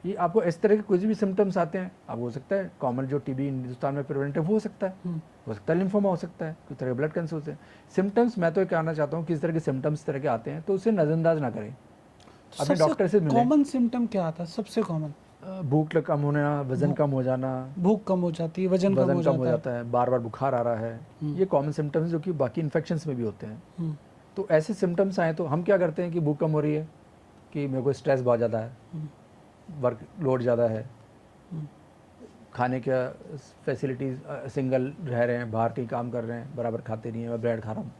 ये आपको इस तरह के कुछ भी सिम्टम्स आते हैं, अब हो सकता है कॉमन जो टीबी हिंदुस्तान में प्रेवलेंट है वो हो सकता है लिम्फोमा हो सकता है, कुछ तरह के ब्लड कैंसर होते हैं। सिम्टम्स मैं तो कहना चाहता हूँ कि इस तरह के सिम्टम्स तरह के आते हैं तो उसे नज़रअंदाज ना करें, अपने डॉक्टर से मिलें। कॉमन सिम्टम क्या आता है सबसे कॉमन? भूख कम होना, वजन कम हो जाना, भूख कम हो जाती है, वजन कम हो जाता है, बार बार बुखार आ रहा है, ये कॉमन सिम्टम्स जो कि बाकी इन्फेक्शंस में भी होते हैं। तो ऐसे सिम्टम्स आए तो हम क्या करते हैं कि भूख कम हो रही है, कि मेरे को स्ट्रेस बहुत ज़्यादा है, वर्क लोड ज़्यादा है, खाने का फैसिलिटीज़, सिंगल रह रहे हैं, बाहर कहीं काम कर रहे हैं, बराबर खाते नहीं हैं, मैं ब्रेड खा रहा हूँ,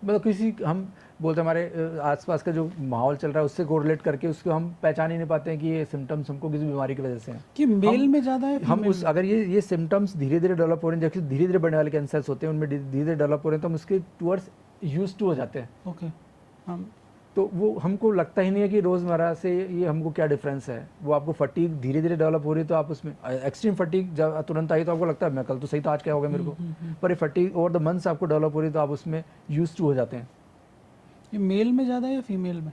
मतलब किसी, हम बोलते हैं हमारे आसपास का जो माहौल चल रहा है उससे कोरिलेट करके उसको हम पहचान ही नहीं पाते हैं कि ये सिम्टम्स हमको किसी बीमारी की वजह से हैं। कि मेल में ज़्यादा है, हम उस, अगर ये सिम्टम्स धीरे धीरे डेवलप हो रहे हैं, जैसे धीरे धीरे बढ़ने वाले कैंसर्स होते हैं, उनमें धीरे धीरे डेवलप हो रहे हैं, तो हम उसके टूवर्ड्स यूज टू हो जाते हैं। ओके, हम तो वो हमको लगता ही नहीं है कि रोज़मर्रा से ये हमको क्या डिफरेंस है। वो आपको फटीग धीरे धीरे डेवलप हो रही है तो आप उसमें एक्सट्रीम फटीग जब तुरंत आई तो आपको लगता है मैं कल तो सही था, आज क्या हो गया मेरे को, पर ये फटीग ओवर द मंथ्स आपको डेवलप हो रही है तो आप उसमें यूज टू हो जाते हैं। ये मेल में ज़्यादा है या फीमेल में?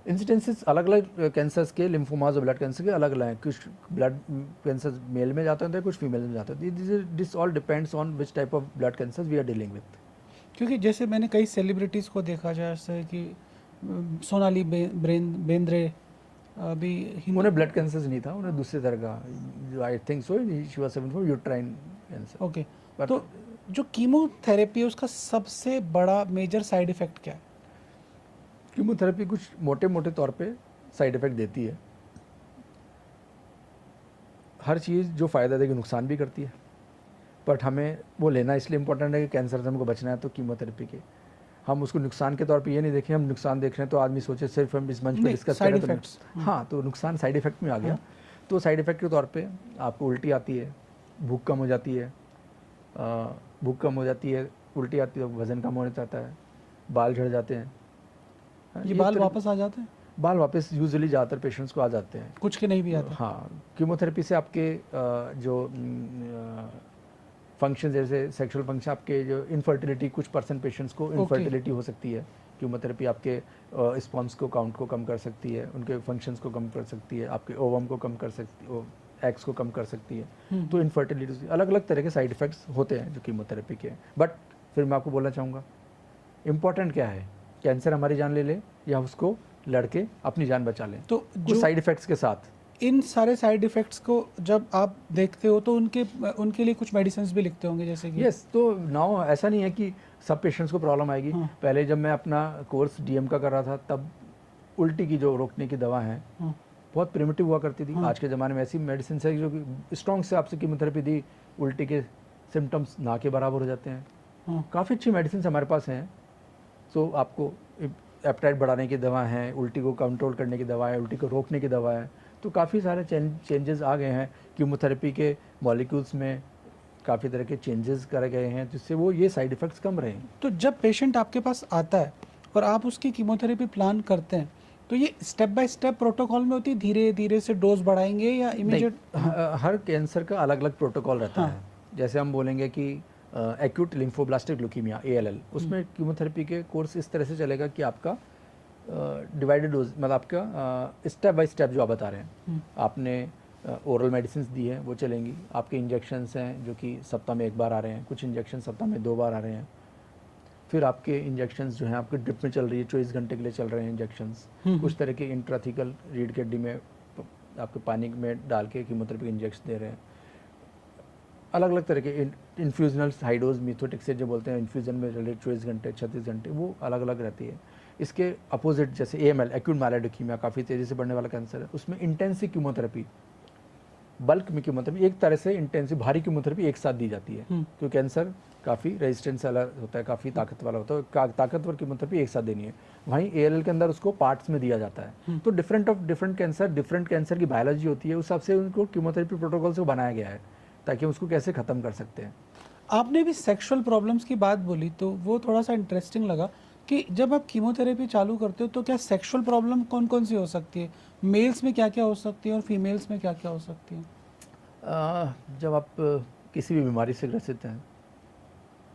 इंसिडेंसेस अलग अलग कैंसर्स के, लिम्फोमास और ब्लड कैंसर के अलग अलग हैं। कुछ ब्लड कैंसर मेल में जाते हैं, कुछ फीमेल में जाते हैं। This all depends on which type of blood cancer we are dealing with. क्योंकि जैसे मैंने कई सेलिब्रिटीज़ को देखा, जैसे कि सोनाली बेंद्रे, अभी उन्हें ब्लड कैंसर नहीं था, उन्हें दूसरे तरह का, I think so she was suffering from uterine cancer. Okay, तो जो कीमोथेरेपी है उसका सबसे बड़ा मेजर साइड इफ़ेक्ट क्या है? कीमोथेरेपी कुछ मोटे मोटे तौर पे साइड इफ़ेक्ट देती है। हर चीज़ जो फ़ायदा देगी नुकसान भी करती है, बट हमें वो लेना इसलिए इम्पोर्टेंट है कि कैंसर से हमको बचना है तो कीमोथेरेपी के हम उसको नुकसान के तौर पे ये नहीं देखें। हम नुकसान देख रहे हैं तो आदमी सोचे सिर्फ हम इस मंच पे डिस्कस करें तो हाँ, तो नुकसान साइड इफ़ेक्ट में आ गया। तो साइड इफ़ेक्ट के तौर पे आपको उल्टी आती है, भूख कम हो जाती है, उल्टी आती है, वज़न कम होने जाता है, बाल झड़ जाते हैं। ये बाल वापस आ जाते हैं? बाल वापस यूजुअली ज़्यादातर पेशेंट्स को आ जाते हैं, कुछ के नहीं भी आते। हाँ, कीमोथेरेपी से आपके जो फंक्शन, जैसे सेक्सुअल फंक्शन, आपके जो इनफर्टिलिटी, कुछ % पेशेंट्स को इनफर्टिलिटी हो सकती है। कीमोथेरेपी आपके स्पर्म्स को काउंट को कम कर सकती है, उनके फंक्शंस को कम कर सकती है, आपके ओवम को कम कर सकती है, एग्स को कम कर सकती है। तो इनफर्टिलिटी, अलग अलग तरह के साइड इफ़ेक्ट्स होते हैं जो कीमोथेरेपी के। बट फिर मैं आपको बोलना चाहूँगा, इम्पॉर्टेंट क्या है, कैंसर हमारी जान ले या उसको लड़के अपनी जान बचा लें, तो कुछ साइड इफ़ेक्ट्स के साथ। इन सारे साइड इफ़ेक्ट्स को जब आप देखते हो तो उनके लिए कुछ मेडिसिन भी लिखते होंगे, जैसे कि यस। तो नाउ ऐसा नहीं है कि सब पेशेंट्स को प्रॉब्लम आएगी। पहले जब मैं अपना कोर्स DM का कर रहा था तब उल्टी की जो रोकने की दवा है बहुत प्रिमिटिव हुआ करती थी। आज के ज़माने में ऐसी मेडिसिन है जो कि स्ट्रॉन्ग से आपसे कीमोथेरेपी दी, उल्टी के सिम्टम्स ना के बराबर हो जाते हैं। काफ़ी अच्छी मेडिसिन हमारे पास हैं। सो आपको एपेटाइट बढ़ाने की दवा है, उल्टी को कंट्रोल करने की दवा है, उल्टी को रोकने की दवा है। तो काफ़ी सारे चेंजेस आ गए हैं कीमोथेरेपी के मॉलिक्यूल्स में, काफ़ी तरह के चेंजेस करे गए हैं जिससे वो ये साइड इफ़ेक्ट्स कम रहे हैं। तो जब पेशेंट आपके पास आता है और आप उसकी कीमोथेरेपी प्लान करते हैं, तो ये स्टेप बाय स्टेप प्रोटोकॉल में होती है, धीरे धीरे से डोज बढ़ाएंगे या इमीडिएट? हर कैंसर का अलग अलग प्रोटोकॉल रहता है। जैसे हम बोलेंगे कि एक्यूट लिम्फोब्लास्टिक ल्यूकीमिया ALL, उसमें कीमोथेरेपी के कोर्स इस तरह से चलेगा कि आपका डिवाइडेड डोज, मतलब आपका स्टेप बाय स्टेप जो आप बता रहे हैं। आपने ओरल मेडिसिन दी है वो चलेंगी, आपके इंजेक्शन्स हैं जो कि सप्ताह में 1 बार आ रहे हैं, कुछ इंजेक्शन सप्ताह में 2 बार आ रहे हैं। फिर आपके इंजेक्शन्स जो हैं आपके ड्रिप में चल रही है, 24 घंटे के लिए चल रहे हैं इंजेक्शन्स। कुछ तरह के इंट्राथिकल रीढ़ की हड्डी में आपके पानी में डाल के कीमोथेरेपी इंजेक्शन दे रहे हैं। अलग अलग तरह के इन्फ्यूजनल हाइडोज मिथोटिक से जो बोलते हैं, इन्फ्यूजन में चल रहे 24 घंटे 36 घंटे, वो अलग अलग रहती है। इसके अपोजिट जैसे AML, एक्यूट माइलोइड ल्यूकीमिया, काफ़ी तेज़ी से बढ़ने वाला कैंसर है, उसमें इंटेंसिव कीमोथेरेपी, बल्क में कीमोथेरेपी, एक तरह से इंटेंसिव भारी कीमोथेरेपी एक साथ दी जाती है क्योंकि कैंसर काफ़ी रेजिस्टेंस वाला होता है, काफ़ी ताकत वाला होता है, ताकतवर कीमोथेरेपी एक साथ देनी है। वहीं ALL के अंदर उसको पार्ट्स में दिया जाता है। तो डिफरेंट कैंसर की बायोलॉजी होती है, उस हिसाब से उनको कीमोथेरेपी प्रोटोकॉल से बनाया गया है ताकि उसको कैसे ख़त्म कर सकते हैं। आपने भी सेक्सुअल प्रॉब्लम्स की बात बोली, तो वो थोड़ा सा इंटरेस्टिंग लगा कि जब आप कीमोथेरेपी चालू करते हो तो क्या सेक्सुअल प्रॉब्लम कौन कौन सी हो सकती है, मेल्स में क्या क्या हो सकती है और फीमेल्स में क्या क्या हो सकती है? जब आप किसी भी बीमारी से ग्रसित हैं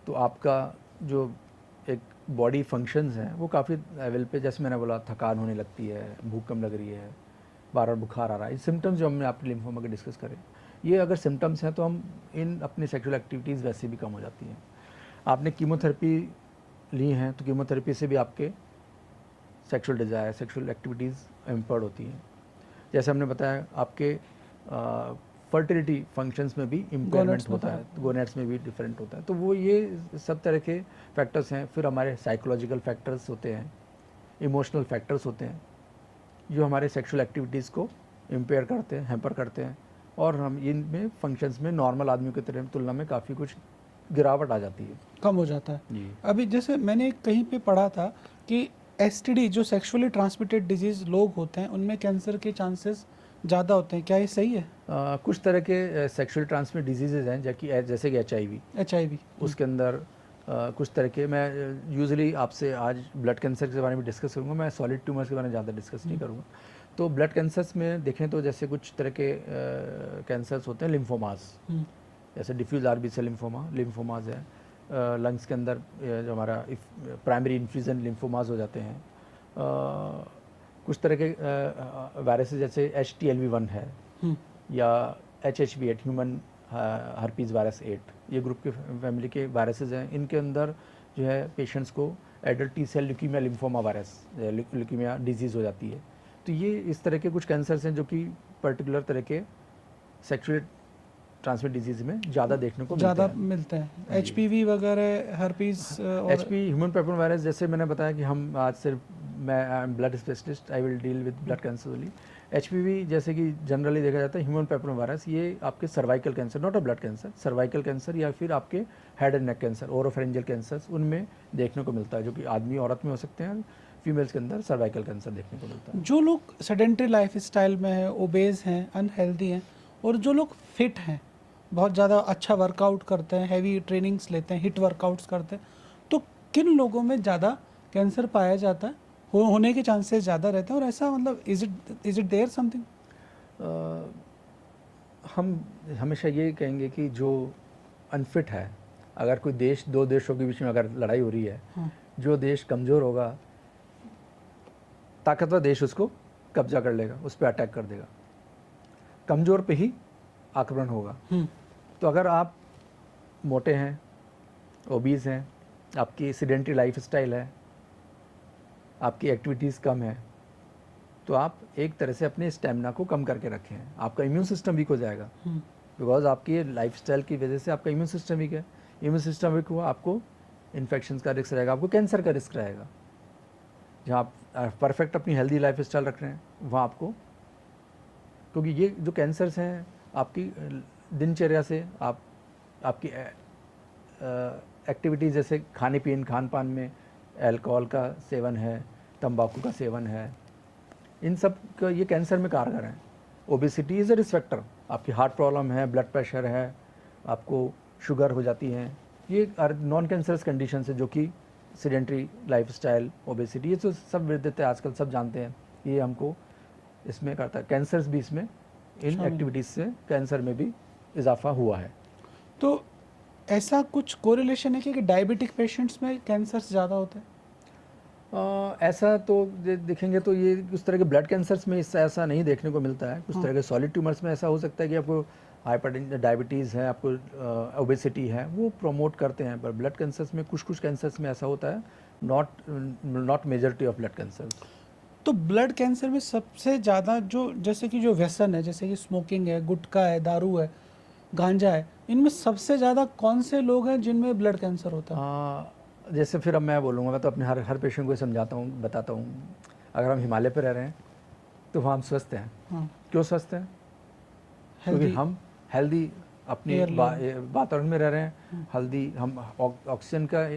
तो आपका जो एक बॉडी फंक्शंस हैं वो काफ़ी लेवल पे, जैसे मैंने बोला, थकान होने लगती है, भूख कम लग रही है, बार बार बुखार आ रहा है, ये सिम्टम्स जो हमने आपके लिम्फोमा के डिस्कस करे, ये अगर सिम्टम्स हैं तो हम इन अपनी सेक्सुअल एक्टिविटीज़ वैसे भी कम हो जाती हैं। आपने कीमोथेरेपी ली हैं तो कीमोथेरेपी से भी आपके sexual desire, sexual activities impaired होती हैं। जैसे हमने बताया आपके फर्टिलिटी फंक्शंस में भी इम्पेयरमेंट होता है, गोनेट्स में भी डिफरेंट होता है। तो वो ये सब तरह के फैक्टर्स हैं। फिर हमारे साइकोलॉजिकल फैक्टर्स होते हैं, इमोशनल फैक्टर्स होते हैं जो हमारे सेक्सुअल एक्टिविटीज़ को इम्पेयर करते हैं, हैम्पर करते हैं, और हम इनमें फंक्शंस में नॉर्मल आदमियों की तरह तुलना में काफ़ी कुछ गिरावट आ जाती है, कम हो जाता है जी। अभी जैसे मैंने कहीं पे पढ़ा था कि STD जो सेक्सुअली ट्रांसमिटेड डिजीज लोग होते हैं उनमें कैंसर के चांसेस ज़्यादा होते हैं, क्या ये सही है? कुछ तरह के सेक्सुअल ट्रांसमिट डिजीज़ेज़ हैं जैसे कि HIV, उसके अंदर कुछ तरह के, मैं यूजुअली आपसे आज ब्लड कैंसर के बारे में डिस्कस करूँगा, मैं सॉलिड ट्यूमर्स के बारे में ज़्यादा डिस्कस नहीं करूँगा। तो ब्लड कैंसर्स में देखें तो जैसे कुछ तरह के कैंसर्स होते हैं, लिम्फोमास, जैसे डिफ्यूज RBC लिम्फोमाज है, लंग्स के अंदर जो हमारा प्राइमरी इन्फ्यूजन लिम्फोमाज हो जाते हैं। कुछ तरह के वायरस जैसे HTLV1 है या HHV8, ह्यूमन हर्पीज़ वायरस 8, ये ग्रुप के फैमिली के वायरसेस हैं। इनके अंदर जो है पेशेंट्स को adult T cell leukaemia lymphoma virus leukaemia disease हो जाती है। तो ये इस तरह के कुछ कैंसर्स हैं जो कि पर्टिकुलर तरह के सेक्सुअल ट्रांसमिट डिजीज़ में ज़्यादा देखने को मिलते हैं। HPV वगैरह, हर्पीस और HP ह्यूमन पेपिलोमा वायरस, जैसे मैंने बताया कि हम आज सिर्फ, मैं I am blood specialist, I will deal with blood cancer only. HPV जैसे कि जनरली देखा जाता है ह्यूमन पेपिलोमा वायरस, ये आपके cervical cancer, not a blood cancer, cervical cancer या फिर आपके head and neck cancer, oropharyngeal cancers, उनमें देखने को मिलता है, जो कि आदमी औरत में हो सकते हैं। फीमेल्स के अंदर सर्वाइकल कैंसर देखने को मिलता है। जो लोग सेडेंटरी लाइफ स्टाइल में हैं, ओबेज हैं, अनहेल्दी हैं, और जो लोग फिट हैं, बहुत ज़्यादा अच्छा वर्कआउट करते हैं, हैवी ट्रेनिंग्स लेते हैं, हिट वर्कआउट्स करते हैं, तो किन लोगों में ज़्यादा कैंसर पाया जाता है, होने के चांसेस ज़्यादा रहते हैं? और ऐसा मतलब इज इट देयर समथिंग? हम हमेशा ये कहेंगे कि जो अनफिट है, अगर कोई देश, दो देशों के बीच में अगर लड़ाई हो रही है, जो देश कमज़ोर होगा, ताकतवर देश उसको कब्जा कर लेगा, उस पर अटैक कर देगा, कमज़ोर पे ही आक्रमण होगा। तो अगर आप मोटे हैं, ओबीज हैं, आपकी सीडेंटरी लाइफ स्टाइल है, आपकी एक्टिविटीज़ कम है, तो आप एक तरह से अपने स्टेमिना को कम करके रखें हैं। आपका इम्यून सिस्टम वीक हो जाएगा, बिकॉज आपकी लाइफस्टाइल की वजह से आपका इम्यून सिस्टम वीक है। इम्यून सिस्टम वीक हुआ, आपको इन्फेक्शन का रिस्क रहेगा, आपको कैंसर का रिस्क रहेगा। जहाँ आप परफेक्ट अपनी हेल्दी लाइफ स्टाइल रख रहे हैं, वहाँ आपको क्योंकि ये जो कैंसर्स हैं आपकी दिनचर्या से, आपकी एक्टिविटीज़ जैसे खान पान में अल्कोहल का सेवन है, तंबाकू का सेवन है, इन सब का ये कैंसर में कारगर हैं। Obesity is a risk factor, आपकी हार्ट प्रॉब्लम है, ब्लड प्रेशर है, आपको शुगर हो जाती है, ये नॉन कैंसरस कंडीशन है जो कि सेडेंट्री लाइफस्टाइल, ओबेसिटी, ये तो सब विदित है, आजकल सब जानते हैं, ये हमको इसमें करता है। कैंसर्स भी इसमें इन एक्टिविटीज़ से कैंसर में भी इजाफा हुआ है। तो ऐसा कुछ कोरिलेशन है कि डायबिटिक पेशेंट्स में कैंसर ज़्यादा होता है? ऐसा तो देखेंगे तो ये उस तरह के ब्लड कैंसर्स में इससे ऐसा नहीं देखने को मिलता है। कुछ तरह के सॉलिड ट्यूमर्स में ऐसा हो सकता है कि आपको हाइपरटेंशन, डायबिटीज़ है, आपको ओबेसिटी है, वो प्रमोट करते हैं, पर ब्लड कैंसर्स में कुछ कैंसर्स में ऐसा होता है, not majority of blood cancers. तो ब्लड कैंसर में सबसे ज़्यादा जो जैसे कि जो व्यसन है, जैसे कि स्मोकिंग है, गुटखा है, दारू है, गांजा है, इनमें सबसे ज़्यादा कौन से लोग हैं जिनमें ब्लड कैंसर होता है? जैसे फिर अब मैं बोलूँगा, मैं तो अपने हर पेशेंट को समझाता हूँ, बताता हूँ, अगर हम हिमालय पर रह रहे हैं तो वहाँ हम स्वस्थ हैं। हाँ, क्यों स्वस्थ हैं? क्योंकि हम हेल्दी अपने वातावरण में रह रहे हैं, हेल्दी हम ऑक्सीजन का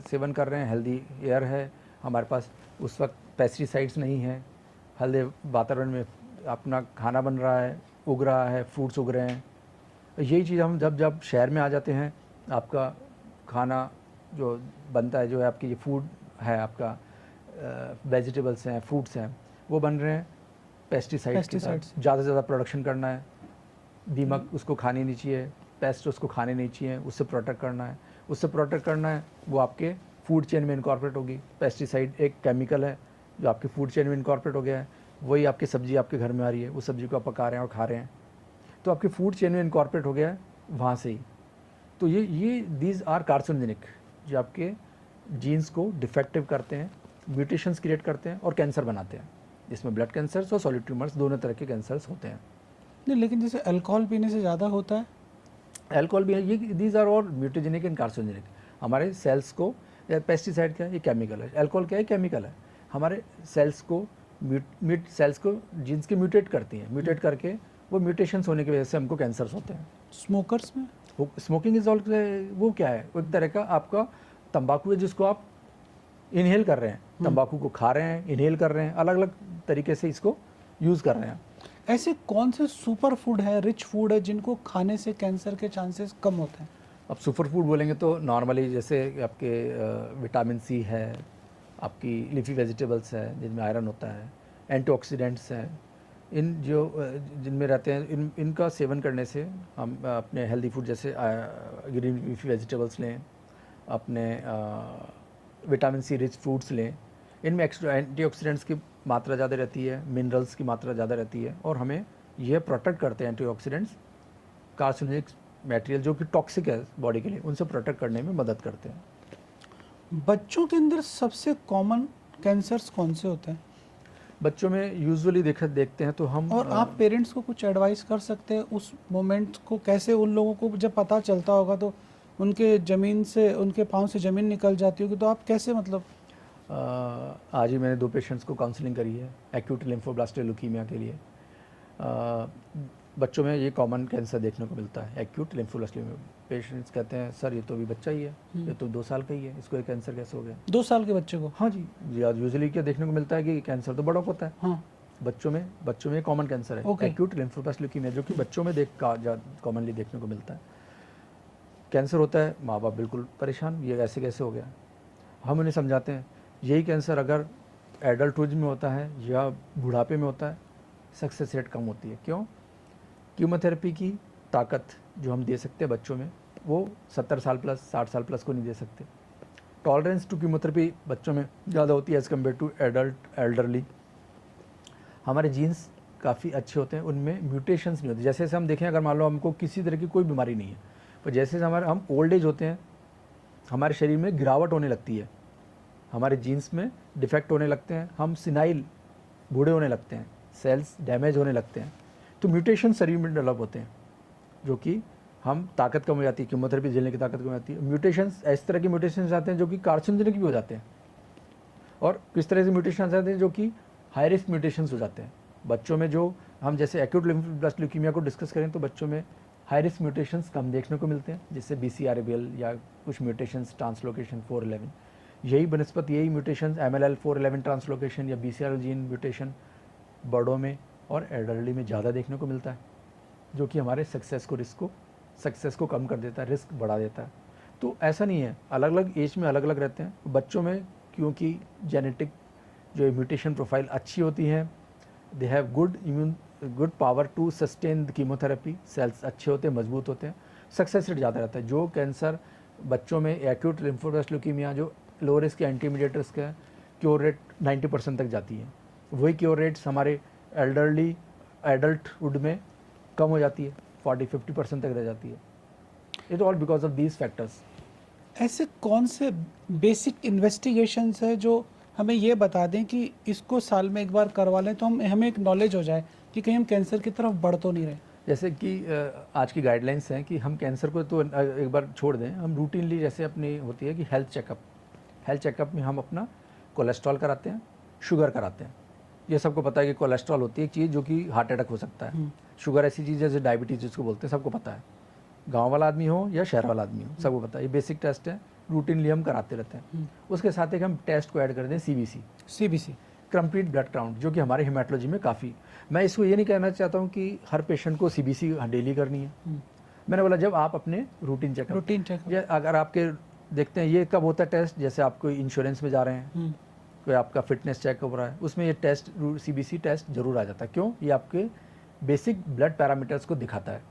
सेवन कर रहे हैं, हेल्दी एयर है हमारे पास, उस वक्त पेस्टिसाइड्स नहीं है, हेल्दी वातावरण में अपना खाना बन रहा है, उग रहा है, फ्रूट्स उग रहे हैं। यही चीज़ हम जब शहर में आ जाते हैं, आपका खाना जो बनता है, जो है आपकी ये फूड है, आपका वेजिटेबल्स हैं, फ्रूट्स हैं, वो बन रहे हैं पेस्टिसाइड्स के साथ। ज़्यादा से ज़्यादा प्रोडक्शन करना है, दीमक उसको खाने नहीं चाहिए, पेस्ट उसको खाने नहीं चाहिए, उससे प्रोटेक्ट करना है, वो आपके फूड चेन में इनकॉर्पोरेट होगी। पेस्टिसाइड एक केमिकल है जो आपके फूड चेन में इनकॉर्पोरेट हो गया है, वही आपकी सब्जी आपके घर में आ रही है, उस सब्जी को आप पका रहे हैं और खा रहे हैं, तो आपके फूड चेन में इनकॉर्पोरेट हो गया है वहाँ से ही। तो ये दीज आर कार्सिनोजेनिक, जो आपके जीन्स को डिफेक्टिव करते हैं, म्यूटेशंस क्रिएट करते हैं और कैंसर बनाते हैं। इसमें ब्लड कैंसर्स और सॉलिड ट्यूमर्स दोनों तरह के कैंसर्स होते हैं। नहीं, लेकिन जैसे अल्कोहल पीने से ज़्यादा होता है? अल्कोहल भी है, ये दीज आर और म्यूटेजेनिक एंड कार्सिनोजेनिक। हमारे सेल्स को, पेस्टिसाइड क्या है, ये केमिकल है, अल्कोहल क्या है, केमिकल है, हमारे सेल्स को सेल्स को जीन्स के म्यूटेट करती हैं, म्यूटेट करके वो म्यूटेशंस होने की वजह से हमको कैंसर्स होते हैं। स्मोकर्स में? स्मोकिंग इज ऑल, वो क्या है, वो एक तरह का आपका तंबाकू है जिसको आप इनहेल कर रहे हैं, तंबाकू को खा रहे हैं, इनहेल कर रहे हैं, अलग अलग तरीके से इसको यूज़ कर रहे हैं। ऐसे कौन से सुपर फूड है, रिच फूड है, जिनको खाने से कैंसर के चांसेस कम होते हैं? अब सुपर फूड बोलेंगे तो नॉर्मली जैसे आपके विटामिन सी है, आपकी लीफी वेजिटेबल्स है जिनमें आयरन होता है, एंटीऑक्सीडेंट्स हैं, इन जो जिनमें रहते हैं, इनका सेवन करने से हम अपने हेल्दी फूड जैसे ग्रीन लीफी वेजिटेबल्स लें, अपने विटामिन सी रिच फ्रूट्स लें, इनमें एक्स्ट्रा एंटीऑक्सीडेंट्स की मात्रा ज़्यादा रहती है, मिनरल्स की मात्रा ज़्यादा रहती है, और हमें यह प्रोटेक्ट करते हैं एंटीऑक्सीडेंट्स कार्सिनोजेनिक मटेरियल जो कि टॉक्सिक है बॉडी के लिए, उनसे प्रोटेक्ट करने में मदद करते हैं। बच्चों के अंदर सबसे कॉमन कैंसर्स कौन से होते हैं? बच्चों में यूजुअली देखते हैं तो हम, और आप पेरेंट्स को कुछ एडवाइस कर सकते हैं उस मोमेंट को, कैसे उन लोगों को जब पता चलता होगा तो उनके पाँव से ज़मीन निकल जाती होगी, तो आप कैसे मतलब? आज ही मैंने 2 पेशेंट्स को काउंसलिंग करी है एक्यूट लिम्फोब्लास्टिक ल्यूकीमिया के लिए। बच्चों में ये कॉमन कैंसर देखने को मिलता है, एक्यूट लिम्फोब्लास्टिक। पेशेंट्स कहते हैं सर ये तो अभी बच्चा ही है, ये तो 2 साल का ही है, इसको ये कैंसर कैसे हो गया? 2 साल के बच्चे को? हाँ जी, यूजुअली क्या देखने को मिलता है कि कैंसर तो बड़ों को होता है। हाँ, बच्चों में कॉमन कैंसर है, एक्यूट लिम्फोब्लास्टिक ल्यूकीमिया, जो कि बच्चों में कॉमनली देखने को मिलता है। कैंसर होता है, माँ बाप बिल्कुल परेशान, ये ऐसे कैसे हो गया। हम उन्हें समझाते हैं यही कैंसर अगर एडल्टहुड में होता है या बुढ़ापे में होता है, सक्सेस रेट कम होती है। क्यों? कीमोथेरेपी की ताकत जो हम दे सकते हैं बच्चों में, वो 70 साल प्लस, 60 साल प्लस को नहीं दे सकते। टॉलरेंस टू कीमोथेरेपी बच्चों में ज़्यादा होती है एज़ कम्पेयर टू एल्डरली। हमारे जीन्स काफ़ी अच्छे होते हैं, उनमें म्यूटेशंस नहीं होते। जैसे जैसे हम देखें, अगर मान लो हमको किसी तरह की कोई बीमारी नहीं है, पर जैसे हम ओल्ड एज होते हैं, हमारे शरीर में गिरावट होने लगती है, हमारे जीन्स में डिफेक्ट होने लगते हैं, हम सिनाइल, बूढ़े होने लगते हैं, सेल्स डैमेज होने लगते हैं, तो म्यूटेशन शरीर में डेवलप होते हैं, जो कि हम ताकत कम हो जाती है, कीमोथेरेपी झेलने की ताकत कम हो जाती है। म्यूटेशंस, इस तरह के म्यूटेशंस आते हैं जो कि कार्सिनोजेनिक भी हो जाते हैं, और किस तरह से म्यूटेशन आते हैं जो कि हाई रिस्क म्यूटेशंस हो जाते हैं। बच्चों में जो हम जैसे एक्यूट लिम्फोब्लास्ट ल्यूकीमिया को डिस्कस करें तो बच्चों में हाई रिस्क म्यूटेशंस कम देखने को मिलते हैं, जैसे BCR-ABL या कुछ म्यूटेशंस ट्रांसलोकेशन 411, यही बनस्पत यही म्यूटेशंस MLL 411 ट्रांसलोकेशन या BCR जीन म्यूटेशन बड़ों में और एडल्टली में ज़्यादा देखने को मिलता है, जो कि हमारे सक्सेस को कम कर देता है, रिस्क बढ़ा देता है। तो ऐसा नहीं है, अलग अलग एज में अलग अलग रहते हैं। बच्चों में क्योंकि जेनेटिक जो म्यूटेशन प्रोफाइल अच्छी होती है, they have good power to sustain the chemotherapy, cells अच्छे होते हैं, मजबूत होते हैं, सक्सेस रेट ज़्यादा रहता है। जो कैंसर बच्चों में एक्यूट लिम्फोब्लास्ट ल्यूकीमिया जो लो रिस्क या इंटरमीडिएट रिस्क है, क्योर रेट 90% तक जाती है। वही क्योर रेट्स हमारे एडल्टहुड में कम हो जाती है, 40-50% तक रह जाती है। It all because of these factors. ऐसे कौन से बेसिक इन्वेस्टिगेशंस है जो हमें ये बता दें कि इसको साल में एक बार करवा लें तो हमें एक नॉलेज हो जाए कि कहीं हम कैंसर की तरफ बढ़ तो नहीं रहे? जैसे कि आज की गाइडलाइंस हैं कि हम कैंसर को तो एक बार छोड़ दें, हम रूटीनली जैसे अपनी होती है कि हेल्थ चेकअप में हम अपना कोलेस्ट्रॉल कराते हैं, शुगर कराते हैं। ये सबको पता है कि कोलेस्ट्रॉल होती है एक चीज़ जो कि हार्ट अटैक हो सकता है, शुगर ऐसी चीज़ जैसे डायबिटीज़ जिसको बोलते हैं, सबको पता है, गांव वाला आदमी हो या शहर वाला आदमी हो, सबको पता है। ये बेसिक टेस्ट है, रूटीनली हम कराते रहते हैं। उसके साथ एक हम टेस्ट को ऐड कर दें, CBC, कंप्लीट ब्लड काउंट, जो कि हमारे हेमाटोलॉजी में काफ़ी। मैं इसको ये नहीं कहना चाहता हूँ कि हर पेशेंट को CBC डेली करनी है। मैंने बोला जब आप अपने रूटीन चेकअप, या अगर आपके देखते हैं ये कब होता है टेस्ट, जैसे आप कोई इंश्योरेंस में जा रहे हैं, कोई आपका फिटनेस चेक हो रहा है, उसमें ये टेस्ट CBC टेस्ट जरूर आ जाता है। क्यों? ये आपके बेसिक ब्लड पैरामीटर्स को दिखाता है,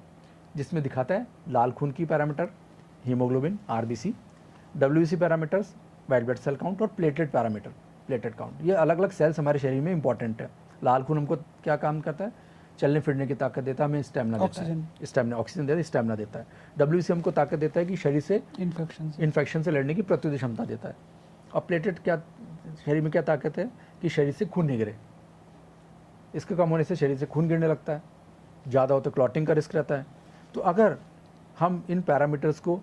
जिसमें दिखाता है लाल खून की parameter, haemoglobin RBC, WBC parameters, white blood cell count और प्लेटलेट पैरामीटर, प्लेटलेट काउंट। ये अलग अलग सेल्स हमारे शरीर में इंपॉर्टेंट है। लाल खून हमको क्या काम करता है? चलने फिरने की ताकत देता है, हमें स्टेमिना देता है, स्टेमिना ऑक्सीजन देता है, स्टेमिना देता है। WBC हमको ताकत देता है कि शरीर से इन्फेक्शन से लड़ने की प्रतिरोधक क्षमता देता है। और प्लेटलेट क्या शरीर में क्या ताकत है कि शरीर से खून नहीं गिरे, इसके कम होने से शरीर से खून गिरने लगता है, ज़्यादा हो तो क्लॉटिंग का रिस्क रहता है। तो अगर हम इन पैरामीटर्स को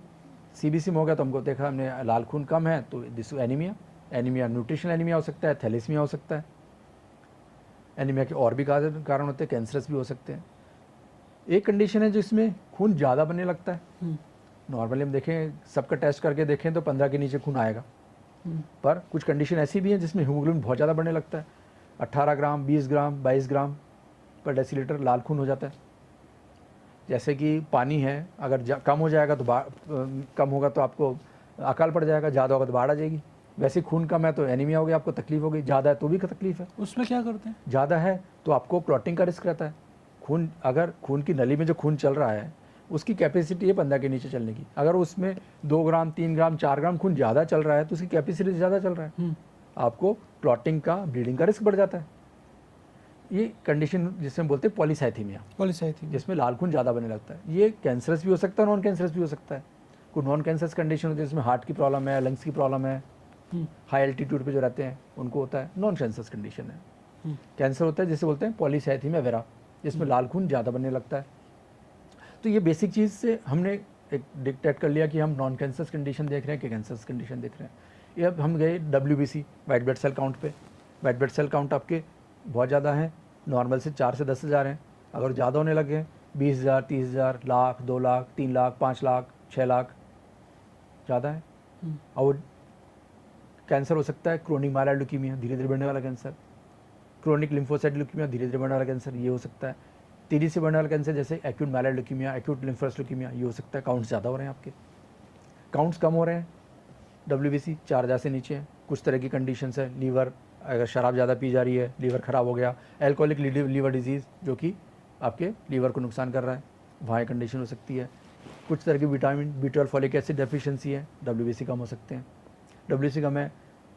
CBC में हो गया तो हमको देखा हमने लाल खून कम है तो दिस एनीमिया न्यूट्रिशनल एनीमिया हो सकता है, थैलेसीमिया हो सकता है। एनीमिया के और भी कारण होते हैं, कैंसरस भी हो सकते हैं। एक कंडीशन है जिसमें खून ज़्यादा बनने लगता है। नॉर्मली हम देखें, सबका टेस्ट करके देखें तो 15 के नीचे खून आएगा, पर कुछ कंडीशन ऐसी भी हैं जिसमें हीमोग्लोबिन बहुत ज़्यादा बढ़ने लगता है। 18 ग्राम, 20 ग्राम, 22 ग्राम पर डेसीलीटर लाल खून हो जाता है। जैसे कि पानी है, अगर कम हो जाएगा तो कम होगा तो आपको अकाल पड़ जाएगा, ज़्यादा होगा तो बाढ़ आ जाएगी। वैसे खून कम है तो एनीमिया हो गया, आपको तकलीफ हो गई। ज़्यादा है तो भी तकलीफ है। उसमें क्या करते हैं? ज़्यादा है तो आपको क्लॉटिंग का रिस्क रहता है। खून, अगर खून की नली में जो खून चल रहा है उसकी कैपेसिटी है 15 के नीचे चलने की, अगर उसमें 2 ग्राम, 3 ग्राम, 4 ग्राम खून ज़्यादा चल रहा है तो उसकी कैपेसिटी ज़्यादा चल रहा है, आपको क्लॉटिंग का, ब्लीडिंग का रिस्क बढ़ जाता है। ये कंडीशन जिसमें बोलते हैं पॉलीसाइथीमिया, जिसमें लाल खून ज़्यादा बनने लगता है। ये कैंसरस भी हो सकता है, नॉन कैंसरस भी हो सकता है। कोई नॉन कैंसरस कंडीशन होती है जिसमें हार्ट की प्रॉब्लम है, लंग्स की प्रॉब्लम है, हाई एल्टीट्यूड पे जो रहते हैं उनको होता है, नॉन कैंसरस कंडीशन है। कैंसर होता है जिसे बोलते हैं पॉलीसाइथीमिया वेरा, जिसमें लाल खून ज़्यादा बनने लगता है। तो ये बेसिक चीज़ से हमने एक डिक्टेट कर लिया कि हम नॉन कैंसरस कंडीशन देख रहे हैं कि कैंसरस कंडीशन देख रहे हैं। ये अब हम गए WBC, white blood cell count पे। वाइट ब्लड सेल काउंट आपके बहुत ज़्यादा है, नॉर्मल से 4 से 10 हज़ार हैं। अगर ज़्यादा होने लगे 20,000, 30,000, लाख, 2 लाख, 3 लाख, 5 लाख, 6 लाख, ज़्यादा है। और कैंसर हो सकता है क्रोनिक माइलॉइड ल्यूकीमिया, धीरे धीरे बढ़ने वाला कैंसर, क्रोनिक लिम्फोसाइट ल्यूकीमिया, धीरे धीरे बढ़ने वाला कैंसर, ये हो सकता है। तेजी से बढ़ने वाला कैंसर जैसे acute myeloid leukaemia, acute lymphocyte leukaemia, ये हो सकता है। काउंट्स ज़्यादा हो रहे हैं, आपके काउंट्स कम हो रहे हैं, WBC 4,000 से नीचे हैं। कुछ तरह की कंडीशंस है, लीवर, अगर शराब ज़्यादा पी जा रही है, लीवर ख़राब हो गया, एल्कोहलिक लीवर डिजीज़ जो कि आपके लीवर को नुकसान कर रहा है, वहाँ कंडीशन हो सकती है। कुछ तरह की vitamin B12 folic acid deficiency है, WBC कम हो सकते हैं। WBC कम है,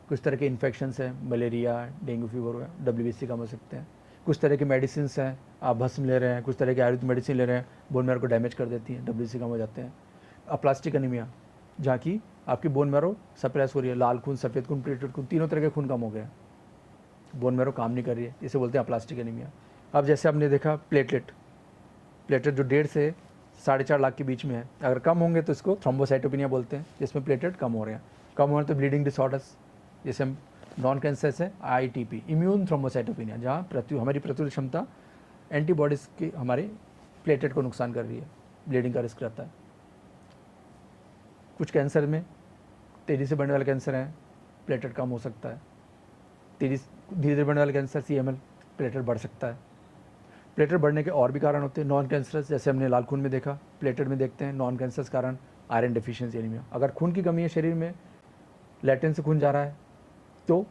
कुछ तरह के इन्फेक्शंस हैं, मलेरिया, डेंगू फीवर है, WBC कम हो सकते हैं। कुछ तरह की मेडिसिन हैं, आप भस्म ले रहे हैं, कुछ तरह की आयुर्वेदिक मेडिसिन ले रहे हैं, बोन मैरो को डैमेज कर देती हैं, WBC कम हो जाते हैं। अप्लास्टिक एनीमिया, जहाँ की आपकी बोन मैरो सप्रेस हो रही है, लाल खून, सफ़ेद खून, प्लेटलेट खून, तीनों तरह के खून कम हो गए, बोन मैरो काम नहीं कर रही है, इसे बोलते हैं अप्लास्टिक एनीमिया। अब जैसे आपने देखा प्लेटलेट जो 1.5 से 4.5 लाख के बीच में है, अगर कम होंगे तो इसको थ्रोम्बोसाइटोपिनिया बोलते हैं, जिसमें प्लेटलेट कम हो रहे हैं। कम हो रहे तो ब्लीडिंग डिसऑर्डर्स, जैसे हम नॉन कैंसर है ITP, इम्यून थ्रोम्बोसाइटोपिनिया, जहाँ हमारी प्रतिरोधक क्षमता एंटीबॉडीज़ की हमारे प्लेटलेट को नुकसान कर रही है, ब्लीडिंग का रिस्क रहता है। कुछ कैंसर में तेज़ी से बढ़ने वाले कैंसर हैं, प्लेटलेट कम हो सकता है। धीरे धीरे बढ़ने वाले कैंसर CML प्लेटलेट बढ़ सकता है। प्लेटलेट बढ़ने के और भी कारण होते हैं नॉन कैंसरस, जैसे हमने लाल खून में देखा, प्लेटलेट में देखते हैं नॉन कैंसरस कारण आयरन डेफिशिएंसी एनीमिया। अगर खून की कमी है शरीर में, लैटिन से खून जा रहा है तो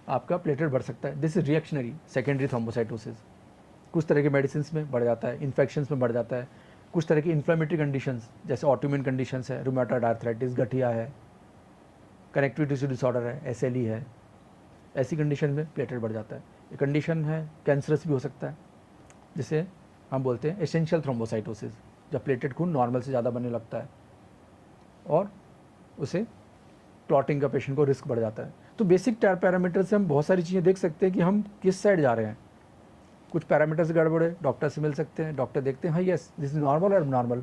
आपका प्लेटलेट बढ़ सकता है। This is reactionary secondary thrombocytosis. कुछ तरह के मेडिसिन में बढ़ जाता है, इन्फेक्शंस में बढ़ जाता है। कुछ तरह की इन्फ्लेमेटरी कंडीशंस जैसे ऑटोइम्यून कंडीशंस है, रूमेटॉइड आर्थराइटिस, गठिया है, कनेक्टिव टिश्यू डिसऑर्डर है, SLE है, ऐसी कंडीशन में प्लेटलेट बढ़ जाता है। ये कंडीशन है कैंसरस भी हो सकता है, जिसे हम बोलते हैं एसेंशियल थ्रोम्बोसाइटोसिस, जब प्लेटलेट खून नॉर्मल से ज़्यादा बनने लगता है और उसे क्लॉटिंग का पेशेंट को रिस्क बढ़ जाता है। तो बेसिक पैरामीटर से हम बहुत सारी चीज़ें देख सकते हैं कि हम किस साइड जा रहे हैं। कुछ पैरामीटर्स गड़बड़ है, डॉक्टर से मिल सकते हैं, डॉक्टर देखते हैं हाँ यस दिस इज नॉर्मल और नॉर्मल,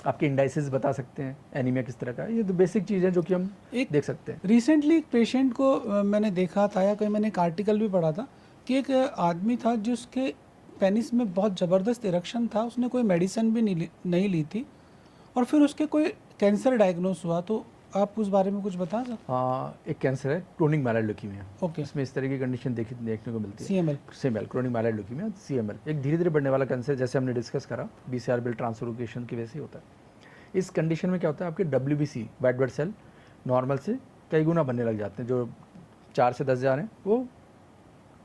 आपके इंडाइसिस बता सकते हैं एनीमिया किस तरह का है। ये तो बेसिक चीज़ है जो कि हम देख सकते हैं। रिसेंटली एक पेशेंट को मैंने देखा था या कहीं मैंने एक आर्टिकल भी पढ़ा था कि एक आदमी था जिसके पेनिस में बहुत ज़बरदस्त इरेक्शन था, उसने कोई मेडिसिन भी नहीं ली थी और फिर उसके कोई कैंसर डायग्नोस हुआ। तो आप उस बारे में कुछ बता सकते? हाँ, एक कैंसर है क्रोनिक माइलॉइड ल्यूकीमिया। ओके, इसमें इस तरह की कंडीशन देखने को मिलती है। CML chronic myeloid leukaemia, CML एक धीरे धीरे बढ़ने वाला कैंसर, जैसे हमने डिस्कस करा BCR बिल ट्रांसलोकेशन की वजह से होता है। इस कंडीशन में क्या होता है, आपके WBC white blood cell normal से कई गुना बनने लग जाते हैं। जो 4 से 10 हज़ार हैं वो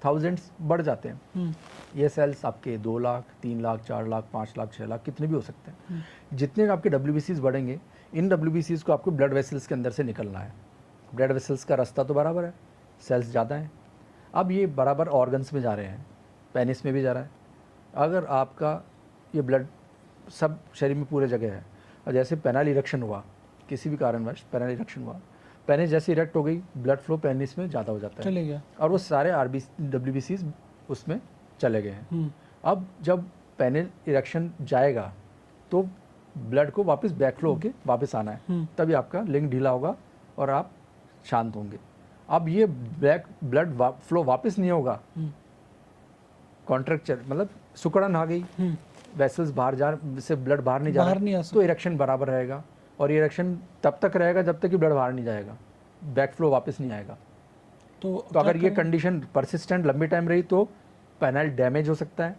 थाउजेंड्स बढ़ जाते हैं। ये सेल्स आपके 2 लाख, 3 लाख, 4 लाख, 5 लाख, 6 लाख कितने भी हो सकते हैं। जितने आपके WBCs बढ़ेंगे, इन WBCs को आपको ब्लड वेसल्स के अंदर से निकलना है। ब्लड वेसल्स का रास्ता तो बराबर है, सेल्स ज़्यादा हैं, अब ये बराबर ऑर्गन्स में जा रहे हैं, पेनिस में भी जा रहा है। अगर आपका ये ब्लड सब शरीर में पूरे जगह है और जैसे पेनाइल इरेक्शन हुआ, किसी भी कारणवश पेनाइल इरेक्शन हुआ, पेनिस जैसे इरेक्ट हो गई, ब्लड फ्लो पेनिस में ज़्यादा हो जाता है, चले गया और वो सारे WBCs उसमें चले गए हैं। अब जब पेनिस इरेक्शन जाएगा तो ब्लड को वापस बैक फ्लो होके वापस आना है, तभी आपका लिंग ढीला होगा और आप शांत होंगे। अब ये ब्लड फ्लो वापस नहीं होगा, कॉन्ट्रैक्चर मतलब सुकड़न आ गई, वेसल्स बाहर जा से ब्लड बाहर नहीं जा रहा, तो इरेक्शन बराबर रहेगा। और इरेक्शन तब तक रहेगा जब तक कि ब्लड बाहर नहीं जाएगा, बैक फ्लो वापस नहीं आएगा। तो अगर ये कंडीशन परसिस्टेंट लंबी टाइम रही तो पेनाइल डैमेज हो सकता है,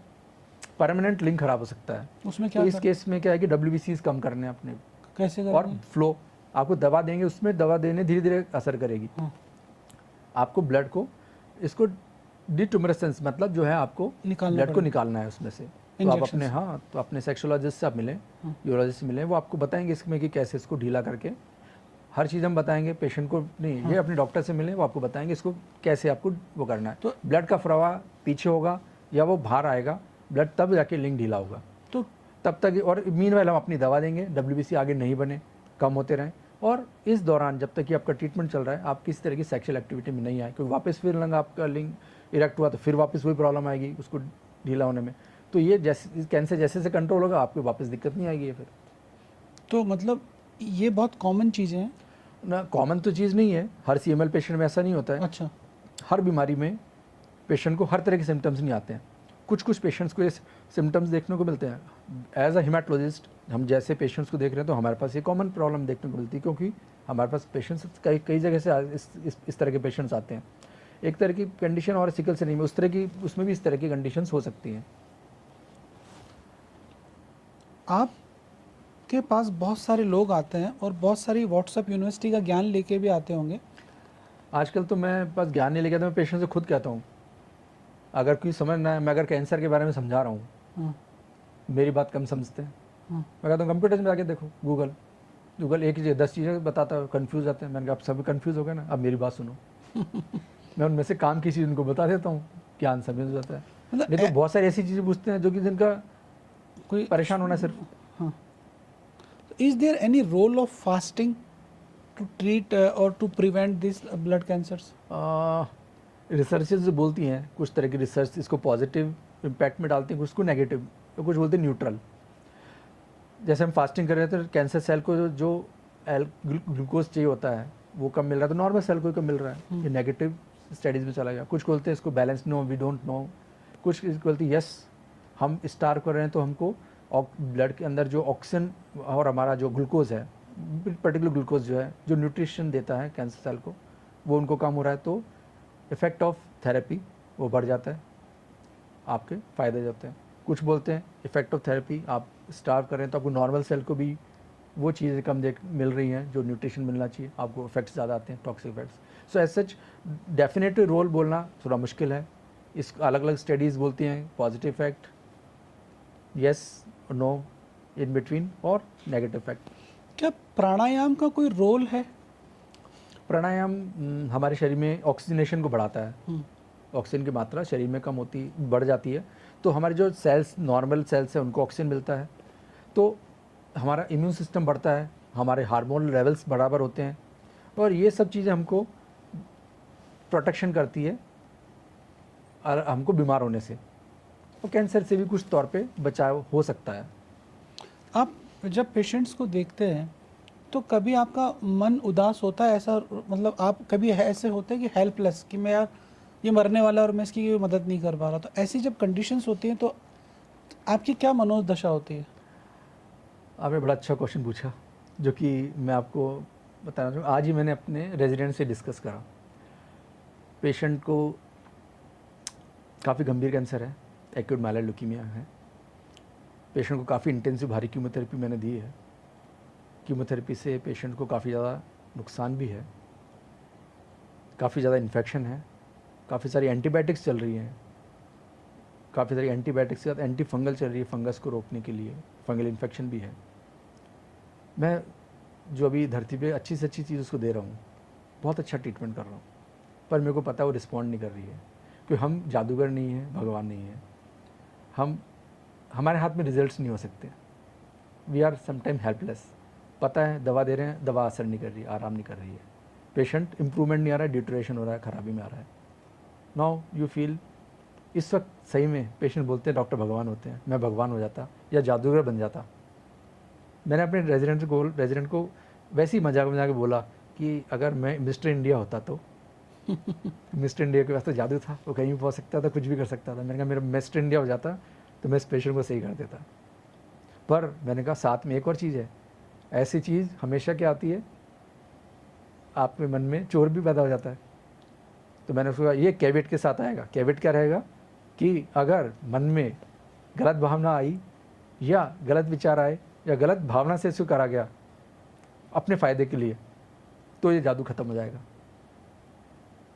परमानेंट लिंक खराब हो सकता है। उसमें क्या तो इस केस में क्या है कि WBCs कम करने अपने कैसे करने? और फ्लो आपको दवा देंगे, उसमें दवा देने धीरे धीरे असर करेगी। आपको ब्लड को इसको डिट्यूमरेसेंस मतलब जो है आपको ब्लड को निकालना है उसमें से। तो आप अपने तो अपने सेक्सोलॉजिस्ट से आप मिलें, यूरोलॉजिस्ट से मिलें, वो आपको बताएंगे इसमें कि कैसे इसको ढीला करके, हर चीज़ हम बताएंगे पेशेंट को नहीं, ये अपने डॉक्टर से मिलें, वो आपको बताएंगे इसको कैसे आपको वो करना है। तो ब्लड का प्रवाह पीछे होगा या वो बाहर आएगा, ब्लड तब जाके लिंक ढीला होगा। तो तब तक और मीनवाइल हम अपनी दवा देंगे, WBC आगे नहीं बने, कम होते रहें। और इस दौरान जब तक कि आपका ट्रीटमेंट चल रहा है, आप किसी तरह की सेक्सुअल एक्टिविटी में नहीं आए, क्योंकि वापस फिर लंग आपका लिंक इरेक्ट हुआ तो फिर वापस वही प्रॉब्लम आएगी उसको ढीला होने में। तो ये जैसे कैंसर जैसे से कंट्रोल होगा, आपको वापस दिक्कत नहीं आएगी। फिर तो मतलब ये बहुत कॉमन चीज़ें हैं ना, कॉमन तो चीज़ नहीं है, हर CML पेशेंट में ऐसा नहीं होता है। अच्छा, हर बीमारी में पेशेंट को हर तरह के सिम्टम्स नहीं आते हैं। कुछ पेशेंट्स को ये सिम्टम्स देखने को मिलते हैं। एज अ हिमेटोलॉजिस्ट हम जैसे पेशेंट्स को देख रहे हैं तो हमारे पास ये कॉमन प्रॉब्लम देखने को मिलती है, क्योंकि हमारे पास पेशेंट्स कई जगह से इस तरह के पेशेंट्स आते हैं। एक तरह की कंडीशन और सिकल से नहीं, उस तरह की उसमें भी इस तरह की कंडीशंस हो सकती हैं। आपके पास बहुत सारे लोग आते हैं और बहुत सारी व्हाट्सएप यूनिवर्सिटी का ज्ञान लेके भी आते होंगे। आजकल तो मैं बस ज्ञान नहीं लेके आता, मैं पेशेंट से खुद कहता हूँ, अगर कोई समझ ना है, मैं अगर कैंसर के बारे में समझा रहा हूँ, मेरी बात कम समझते हैं, मैं कहता हूँ कंप्यूटर में जाके देखो, गूगल एक ही 10 चीज़ें बताता है, कन्फ्यूज़ आते हैं। मैंने कहा आप सभी कन्फ्यूज़ हो गए ना, अब मेरी बात सुनो। मैं उनमें से काम की चीज़ उनको बता देता हूँ, ज्ञान समझ जाता है। नहीं तो बहुत सारी ऐसी चीज़ें पूछते हैं जो कि जिनका कोई परेशान होना सिर्फ। हाँ, is there any role of fasting to treat और to prevent this blood cancers? Researches जो बोलती हैं, कुछ तरह की रिसर्च इसको पॉजिटिव इम्पैक्ट में डालती हैं, कुछ को नेगेटिव, तो कुछ बोलते हैं न्यूट्रल। जैसे हम फास्टिंग कर रहे हैं तो कैंसर सेल को जो ग्लूकोज चाहिए होता है वो कम मिल रहा है, तो नॉर्मल सेल को ही कम मिल रहा है। ये नेगेटिव स्टडीज़ में चला गया। कुछ बोलते हैं इसको balance, no we don't know कुछ बोलती यस हम स्टार कर रहे हैं तो हमको ब्लड के अंदर जो ऑक्सीजन और हमारा जो ग्लूकोज है, पर्टिकुलर ग्लूकोज जो है जो न्यूट्रिशन देता है कैंसर सेल को, वो उनको कम हो रहा है, तो इफेक्ट ऑफ थेरेपी वो बढ़ जाता है, आपके फ़ायदे जाते हैं। कुछ बोलते हैं इफेक्ट ऑफ थेरेपी आप स्टार्व करें तो आपको नॉर्मल सेल को भी वो चीज़ें कम मिल रही हैं जो न्यूट्रिशन मिलना चाहिए, आपको इफेक्ट्स ज़्यादा आते हैं, toxic effects. So as such definitely role बोलना थोड़ा मुश्किल है। इस अलग अलग स्टडीज़ बोलती हैं positive effect, yes no in between, और नेगेटिव इफेक्ट। क्या प्राणायाम का कोई रोल है? प्राणायाम हमारे शरीर में ऑक्सीजनेशन को बढ़ाता है, हम्म, ऑक्सीजन की मात्रा शरीर में कम होती बढ़ जाती है, तो हमारे जो सेल्स नॉर्मल सेल्स हैं उनको ऑक्सीजन मिलता है, तो हमारा इम्यून सिस्टम बढ़ता है, हमारे हार्मोन लेवल्स बराबर होते हैं, और ये सब चीज़ें हमको प्रोटेक्शन करती है और हमको बीमार होने से और कैंसर से भी कुछ तौर पे बचाव हो सकता है। आप जब पेशेंट्स को देखते हैं तो कभी आपका मन उदास होता है, ऐसा मतलब आप कभी ऐसे होते हैं कि हेल्पलेस, कि मैं यार ये मरने वाला है और मैं इसकी कोई मदद नहीं कर पा रहा, तो ऐसी जब कंडीशंस होती हैं तो आपकी क्या मनोदशा होती है? आपने बड़ा अच्छा क्वेश्चन पूछा, जो कि मैं आपको बताना चाहूँ। आज ही मैंने अपने रेजिडेंट से डिस्कस करा, पेशेंट को काफ़ी गंभीर कैंसर है, एक्यूट माइलॉइड ल्यूकीमिया है। पेशेंट को काफ़ी इंटेंसिव भारी कीमोथेरेपी मैंने दी है। कीमोथेरेपी से पेशेंट को काफ़ी ज़्यादा नुकसान भी है, काफ़ी ज़्यादा इन्फेक्शन है, काफ़ी सारी एंटीबायोटिक्स चल रही हैं, काफ़ी सारी एंटीबायोटिक्स के साथ एंटी फंगल चल रही है फंगस को रोकने के लिए, फंगल इन्फेक्शन भी है। मैं जो अभी धरती पे अच्छी से अच्छी चीज़ उसको दे रहा हूँ, बहुत अच्छा ट्रीटमेंट कर रहा हूँ, पर मेरे को पता है वो रिस्पॉन्ड नहीं कर रही है, क्योंकि हम जादूगर नहीं हैं, भगवान नहीं है, हमारे हाथ में रिजल्ट्स नहीं हो सकते। We are sometime helpless. पता है दवा दे रहे हैं, दवा असर नहीं कर रही है, आराम नहीं कर रही है, पेशेंट इंप्रूवमेंट नहीं आ रहा है, डिटोरेशन हो रहा है, खराबी में आ रहा है। नाउ यू फील, इस वक्त सही में पेशेंट बोलते हैं डॉक्टर भगवान होते हैं, मैं भगवान हो जाता या जादूगर बन जाता। मैंने अपने रेजिडेंट को वैसे ही मजाक के बोला कि अगर मैं मिस्टर इंडिया होता तो मिस्टर इंडिया के पास तो जादू था, वो कहीं भी पहुंच सकता था, कुछ भी कर सकता था। मैंने कहा मेरा मिस्टर इंडिया हो जाता तो मैं इस पेशेंट को सही कर देता। पर मैंने कहा साथ में एक और चीज़ है, ऐसी चीज़ हमेशा क्या आती है, आपके मन में चोर भी पैदा हो जाता है। तो मैंने उसको कहा ये कैविट के साथ आएगा। कैविट क्या रहेगा कि अगर मन में गलत भावना आई या गलत विचार आए या गलत भावना से इसको करा गया अपने फ़ायदे के लिए, तो ये जादू ख़त्म हो जाएगा।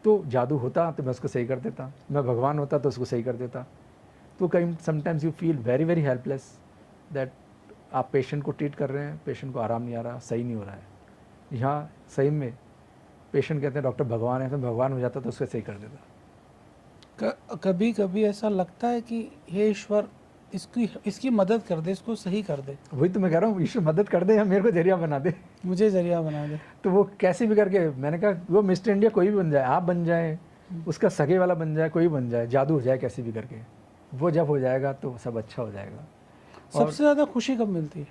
तो जादू होता तो मैं उसको सही कर देता, मैं भगवान होता तो उसको सही कर देता। तो कहीं sometimes you feel very very helpless that आप पेशेंट को ट्रीट कर रहे हैं, पेशेंट को आराम नहीं आ रहा, सही नहीं हो रहा है। यहाँ सही में पेशेंट कहते हैं डॉक्टर भगवान है, तो भगवान हो जाता तो उसको सही कर देता। कभी कभी ऐसा लगता है कि हे ईश्वर इसकी मदद कर दे, इसको सही कर दे। वही तो मैं कह रहा हूँ, ईश्वर मदद कर दे या मेरे को जरिया बना दे, मुझे जरिया बना दे। तो वो कैसे भी करके, मैंने कहा वो मिस्टर इंडिया कोई भी बन जाए, आप बन जाए, उसका सगे वाला बन जाए, कोई बन जाए, जादू हो जाए कैसे भी करके, वो जब हो जाएगा तो सब अच्छा हो जाएगा। सबसे ज़्यादा खुशी कब मिलती है?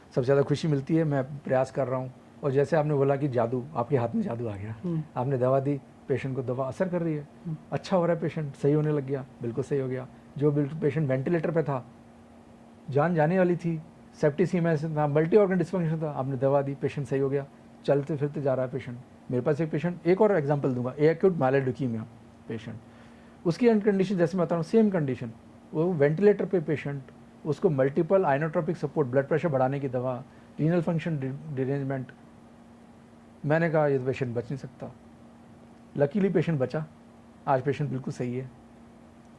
सबसे ज़्यादा खुशी मिलती है, मैं प्रयास कर रहा हूँ। और जैसे आपने बोला कि जादू, आपके हाथ में जादू आ गया, आपने दवा दी, पेशेंट को दवा असर कर रही है, अच्छा हो रहा है, पेशेंट सही होने लग गया, बिल्कुल सही हो गया। जो बिल्कुल पेशेंट वेंटिलेटर पे था, जान जाने वाली थी, सेप्टिसीमिया था, मल्टी ऑर्गन डिस्फंक्शन था, आपने दवा दी, पेशेंट सही हो गया, चलते फिरते जा रहा है पेशेंट। मेरे पास एक पेशेंट, एक और एग्जांपल दूंगा, एक्यूट माइलॉइड ल्यूकीमिया पेशेंट, उसकी कंडीशन जैसे मैं बता रहा हूँ, सेम कंडीशन, वो वेंटिलेटर पे पेशेंट, उसको multiple inotropic support, blood pressure बढ़ाने की दवा, रीनल फंक्शन डिरेंजमेंट। मैंने कहा ये पेशेंट बच नहीं सकता, लकीली पेशेंट बचा, आज पेशेंट बिल्कुल सही है,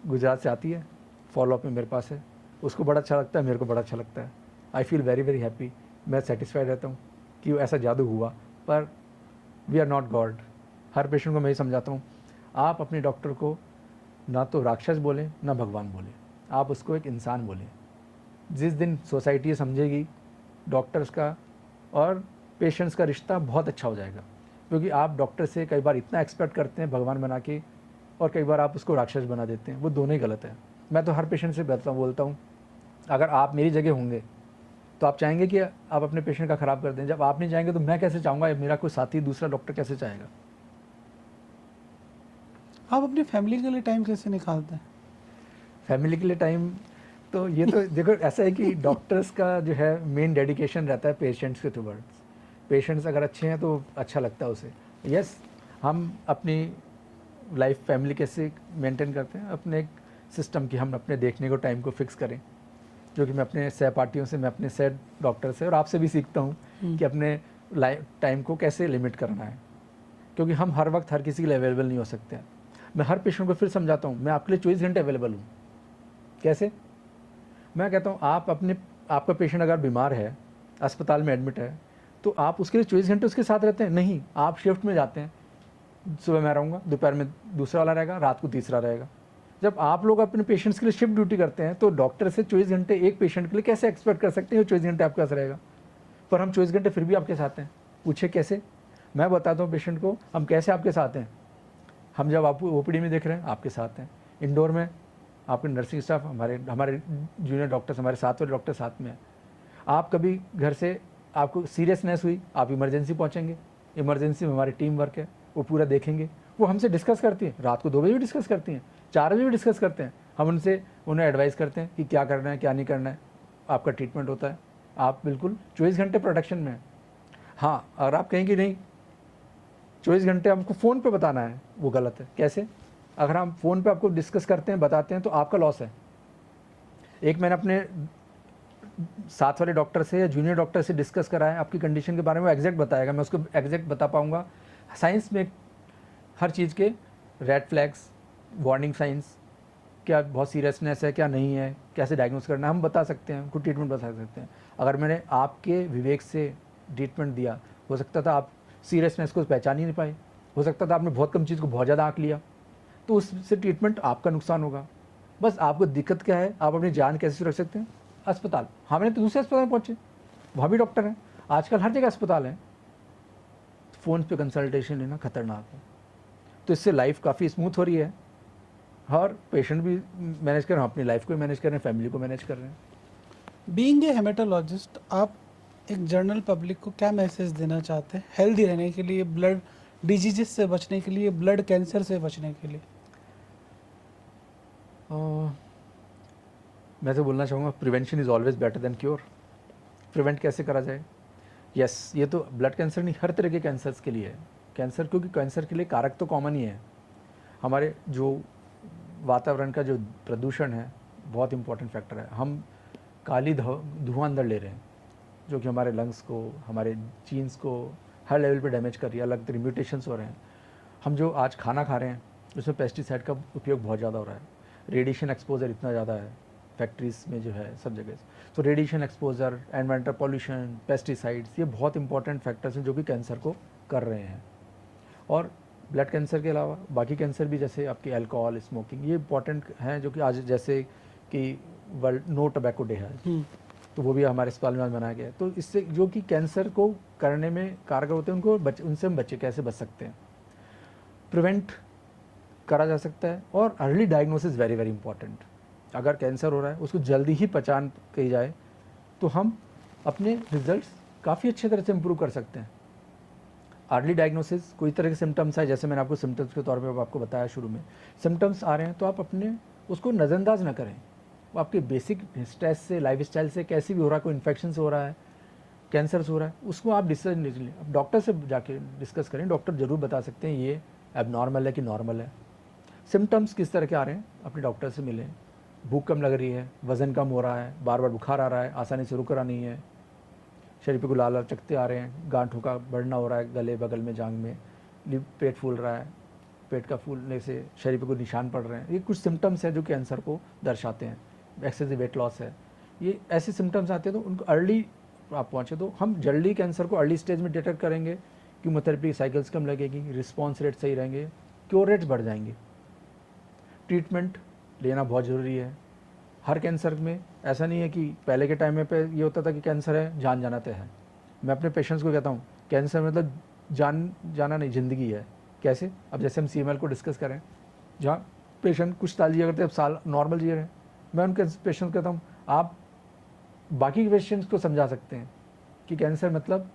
गुजरात से आती है, फॉलोअप में मेरे पास है, उसको बड़ा अच्छा लगता है, मेरे को बड़ा अच्छा लगता है। I feel very very happy, मैं सेटिस्फाइड रहता हूँ कि ऐसा जादू हुआ। पर वी आर नॉट गॉड। हर पेशेंट को मैं ही समझाता हूँ, आप अपने डॉक्टर को ना तो राक्षस बोलें ना भगवान बोलें, आप उसको एक इंसान बोलें। जिस दिन सोसाइटी समझेगी डॉक्टर्स का और पेशेंट्स का रिश्ता बहुत अच्छा हो जाएगा, क्योंकि आप डॉक्टर से कई बार इतना एक्सपेक्ट करते हैं भगवान बना के, और कई बार आप उसको राक्षस बना देते हैं, वो दोनों ही गलत है। मैं तो हर पेशेंट से बोलता हूँ, अगर आप मेरी जगह होंगे तो आप चाहेंगे कि आप अपने पेशेंट का ख़राब कर दें? जब आप नहीं चाहेंगे तो मैं कैसे चाहूँगा, मेरा कोई साथी दूसरा डॉक्टर कैसे चाहेगा? आप अपनी फैमिली के लिए टाइम कैसे निकालते हैं? फैमिली के लिए टाइम, तो ये तो देखो ऐसा है कि डॉक्टर्स का जो है मेन डेडिकेशन रहता है पेशेंट्स के टुवर्ड्स। पेशेंट्स अगर अच्छे हैं तो अच्छा लगता है उसे। यस, हम अपनी लाइफ फैमिली कैसे मेंटेन करते हैं, अपने एक सिस्टम की हम अपने देखने को टाइम को फिक्स करें, जो कि मैं अपने सहपाठियों से, मैं अपने सह डॉक्टर से और आपसे भी सीखता हूँ कि अपने लाइफ टाइम को कैसे लिमिट करना है, क्योंकि हम हर वक्त हर किसी के लिए अवेलेबल नहीं हो सकते हैं। मैं हर पेशेंट को फिर समझाता हूँ, मैं आपके लिए 24 घंटे अवेलेबल हूँ। कैसे? मैं कहता हूँ आपका पेशेंट अगर बीमार है, अस्पताल में एडमिट है, तो आप उसके लिए 24 घंटे उसके साथ रहते हैं? नहीं, आप शिफ्ट में जाते हैं। सुबह मैं रहूँगा, दोपहर में दूसरा वाला रहेगा, रात को तीसरा रहेगा। जब आप लोग अपने पेशेंट्स के लिए शिफ्ट ड्यूटी करते हैं, तो डॉक्टर से 24 घंटे एक पेशेंट के लिए कैसे एक्सपेक्ट कर सकते हैं 24 घंटे आपके पास रहेगा? पर हम 24 घंटे फिर भी आपके साथ हैं। पूछे कैसे? मैं बताता हूँ पेशेंट को हम कैसे आपके साथ हैं। हम जब आपको ओपीडी में देख रहे हैं, आपके साथ हैं। इंडोर में आपके नर्सिंग स्टाफ, हमारे जूनियर डॉक्टर्स, हमारे साथ वाले डॉक्टर साथ में हैं। आप कभी घर से आपको सीरियसनेस हुई, आप इमरजेंसी पहुंचेंगे, इमरजेंसी में हमारी टीम वर्क है, वो पूरा देखेंगे। वो हमसे डिस्कस करती हैं, रात को 2 बजे भी डिस्कस करती हैं, 4 बजे भी डिस्कस करते हैं। हम उन्हें एडवाइस करते हैं कि क्या करना है, क्या नहीं करना है। आपका ट्रीटमेंट होता है, आप बिल्कुल 24 घंटे प्रोटेक्शन में हैं। हाँ, अगर आप कहें कि नहीं 24 घंटे हमको फ़ोन पे बताना है, वो गलत है। कैसे? अगर हम फ़ोन पे आपको डिस्कस करते हैं, बताते हैं, तो आपका लॉस है। एक मैंने अपने साथ वाले डॉक्टर से या जूनियर डॉक्टर से डिस्कस करा है, आपकी कंडीशन के बारे में एग्जैक्ट बताएगा, मैं उसको एग्जैक्ट बता पाऊँगा। साइंस में हर चीज़ के रेड फ्लैग्स, वार्निंग साइंस, क्या बहुत सीरियसनेस है, क्या नहीं है, कैसे डायग्नोस करना है, हम बता सकते हैं, उनको ट्रीटमेंट बता सकते हैं। अगर मैंने आपके विवेक से ट्रीटमेंट दिया, हो सकता था आप सीरियसनेस को पहचान ही नहीं पाए, हो सकता था आपने बहुत कम चीज़ को बहुत ज़्यादा आंक लिया, तो उससे ट्रीटमेंट आपका नुकसान होगा। बस आपको दिक्कत क्या है, आप अपनी जान कैसे सुरक्षा सकते हैं? अस्पताल, हाँ मैंने तो दूसरे अस्पताल में पहुँचे, वहाँ भी डॉक्टर हैं। आजकल हर जगह अस्पताल हैं। फ़ोन पे कंसल्टेशन लेना खतरनाक है। तो इससे लाइफ काफ़ी स्मूथ हो रही है, और पेशेंट भी मैनेज कर रहे हैं, अपनी लाइफ को भी मैनेज कर रहे हैं, फैमिली को मैनेज कर रहे हैं। बीइंग ए हेमेटोलॉजिस्ट, आप एक जनरल पब्लिक को क्या मैसेज देना चाहते हैं हेल्दी रहने के लिए, ब्लड डिजीजेस से बचने के लिए, ब्लड कैंसर से बचने के लिए? मैं तो बोलना चाहूँगा prevention is always better than cure. Prevent कैसे करा जाए? यस, ये तो ब्लड कैंसर नहीं, हर तरह के कैंसर्स के लिए है। कैंसर, क्योंकि कैंसर के लिए कारक तो कॉमन ही है। हमारे जो वातावरण का जो प्रदूषण है, बहुत इंपॉर्टेंट फैक्टर है। हम काली धुआं अंदर ले रहे हैं, जो कि हमारे लंग्स को, हमारे जीन्स को हर लेवल पे डैमेज कर रही है, अलग तरह म्यूटेशंस हो रहे हैं। हम जो आज खाना खा रहे हैं, उसमें पेस्टिसाइड का उपयोग बहुत ज़्यादा हो रहा है। रेडिएशन एक्सपोजर इतना ज़्यादा है फैक्ट्रीज में जो है, सब जगह। तो radiation exposure, environmental pollution, pesticides, ये बहुत इंपॉर्टेंट फैक्टर्स हैं जो कि कैंसर को कर रहे हैं। और ब्लड कैंसर के अलावा बाकी कैंसर भी, जैसे आपकी अल्कोहल, स्मोकिंग, ये इंपॉर्टेंट हैं, जो कि आज जैसे कि वर्ल्ड नो टोबैको डे है, तो वो भी हमारे अस्पताल में आज मनाया गया है। तो इससे जो कि कैंसर को करने में कारगर होते हैं, उनसे हम बच्चे कैसे बच सकते हैं, प्रिवेंट करा जा सकता है। और early diagnosis very very important. अगर कैंसर हो रहा है, उसको जल्दी ही पहचान की जाए, तो हम अपने रिजल्ट्स काफ़ी अच्छे तरह से इम्प्रूव कर सकते हैं। अर्ली डायग्नोसिस, कोई तरह के सिम्टम्स आए, जैसे मैंने आपको सिम्टम्स के तौर पे आपको बताया शुरू में, सिम्टम्स आ रहे हैं तो आप अपने उसको नज़रअंदाज ना करें। वो आपके बेसिक स्ट्रेस से, लाइफ स्टाइल से, कैसे भी हो रहा है, कोई इन्फेक्शन से हो रहा है, कैंसर से हो रहा है, उसको आप डिसीजन ले लें। अब डॉक्टर से जाके डिस्कस करें, डॉक्टर ज़रूर बता सकते हैं ये एबनॉर्मल है कि नॉर्मल है। सिम्टम्स किस तरह के आ रहे हैं, अपने डॉक्टर से मिलें। भूख कम लग रही है, वज़न कम हो रहा है, बार बार बुखार आ रहा है, आसानी से रुक रहा नहीं है, शरीर पे को लाल लाल चकत्ते आ रहे हैं, गांठों का बढ़ना हो रहा है, गले बगल में, जांग में, पेट फूल रहा है, पेट का फूलने से शरीर पे कोई निशान पड़ रहे हैं, ये कुछ सिम्टम्स हैं जो कैंसर को दर्शाते हैं। एक्सेसिव वेट लॉस है, ये ऐसे सिम्टम्स आते हैं, तो उनको अर्ली आप पहुँचे तो हम जल्दी कैंसर को अर्ली स्टेज में डिटेक्ट करेंगे। कीमोथेरेपी साइकिल्स कम लगेगी, रिस्पॉन्स रेट सही रहेंगे, क्योर रेट्स बढ़ जाएंगे। ट्रीटमेंट लेना बहुत ज़रूरी है। हर कैंसर में ऐसा नहीं है कि पहले के टाइम में पे ये होता था कि कैंसर है, जान जाना तय है। मैं अपने पेशेंट्स को कहता हूँ, कैंसर मतलब जान जाना नहीं, ज़िंदगी है। कैसे? अब जैसे हम CML को डिस्कस करें, जहाँ पेशेंट कुछ साल जिया करते हैं, अब साल नॉर्मल जी रहे हैं, मैं उनके पेशेंट्स कहता हूँ, आप बाकी के पेशेंट्स को समझा सकते हैं कि कैंसर मतलब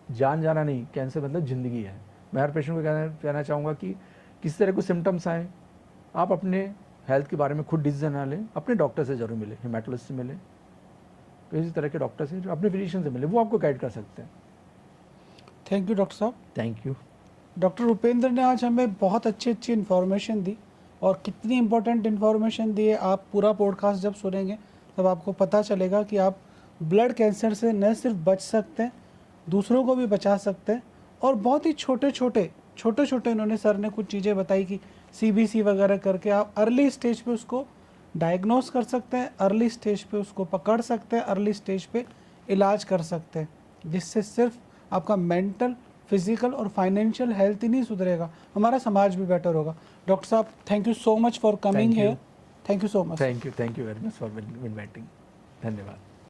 जान जाना नहीं, कैंसर मतलब ज़िंदगी है। मैं हर पेशेंट को कहना चाहूँगा कि किसी तरह को सिम्टम्स आए, आप अपने हेल्थ के बारे में खुद डिसीजन ना लें, अपने डॉक्टर से ज़रूर मिले, हेमाटोलॉजिस्ट से मिले, किसी तरह के डॉक्टर से, जो अपने फिजिशियन से मिले, वो आपको गाइड कर सकते हैं। थैंक यू डॉक्टर साहब। Thank you. डॉक्टर रुपेंद्र ने आज हमें बहुत अच्छी अच्छी इन्फॉर्मेशन दी, और कितनी इम्पोर्टेंट इन्फॉर्मेशन दी है, आप पूरा पॉडकास्ट जब सुनेंगे तब आपको पता चलेगा कि आप ब्लड कैंसर से न सिर्फ बच सकते हैं, दूसरों को भी बचा सकते हैं। और बहुत ही छोटे छोटे इन्होंने सर ने कुछ चीज़ें बताई कि CBC वगैरह करके आप अर्ली स्टेज पे उसको डायग्नोस कर सकते हैं, अर्ली स्टेज पे उसको पकड़ सकते हैं, अर्ली स्टेज पे इलाज कर सकते हैं, जिससे सिर्फ आपका मेंटल, फिजिकल और फाइनेंशियल हेल्थ ही नहीं सुधरेगा, हमारा समाज भी बेटर होगा। डॉक्टर साहब, thank you so much for coming Thank you. Here. Thank you so much. Thank you very much for inviting. धन्यवाद।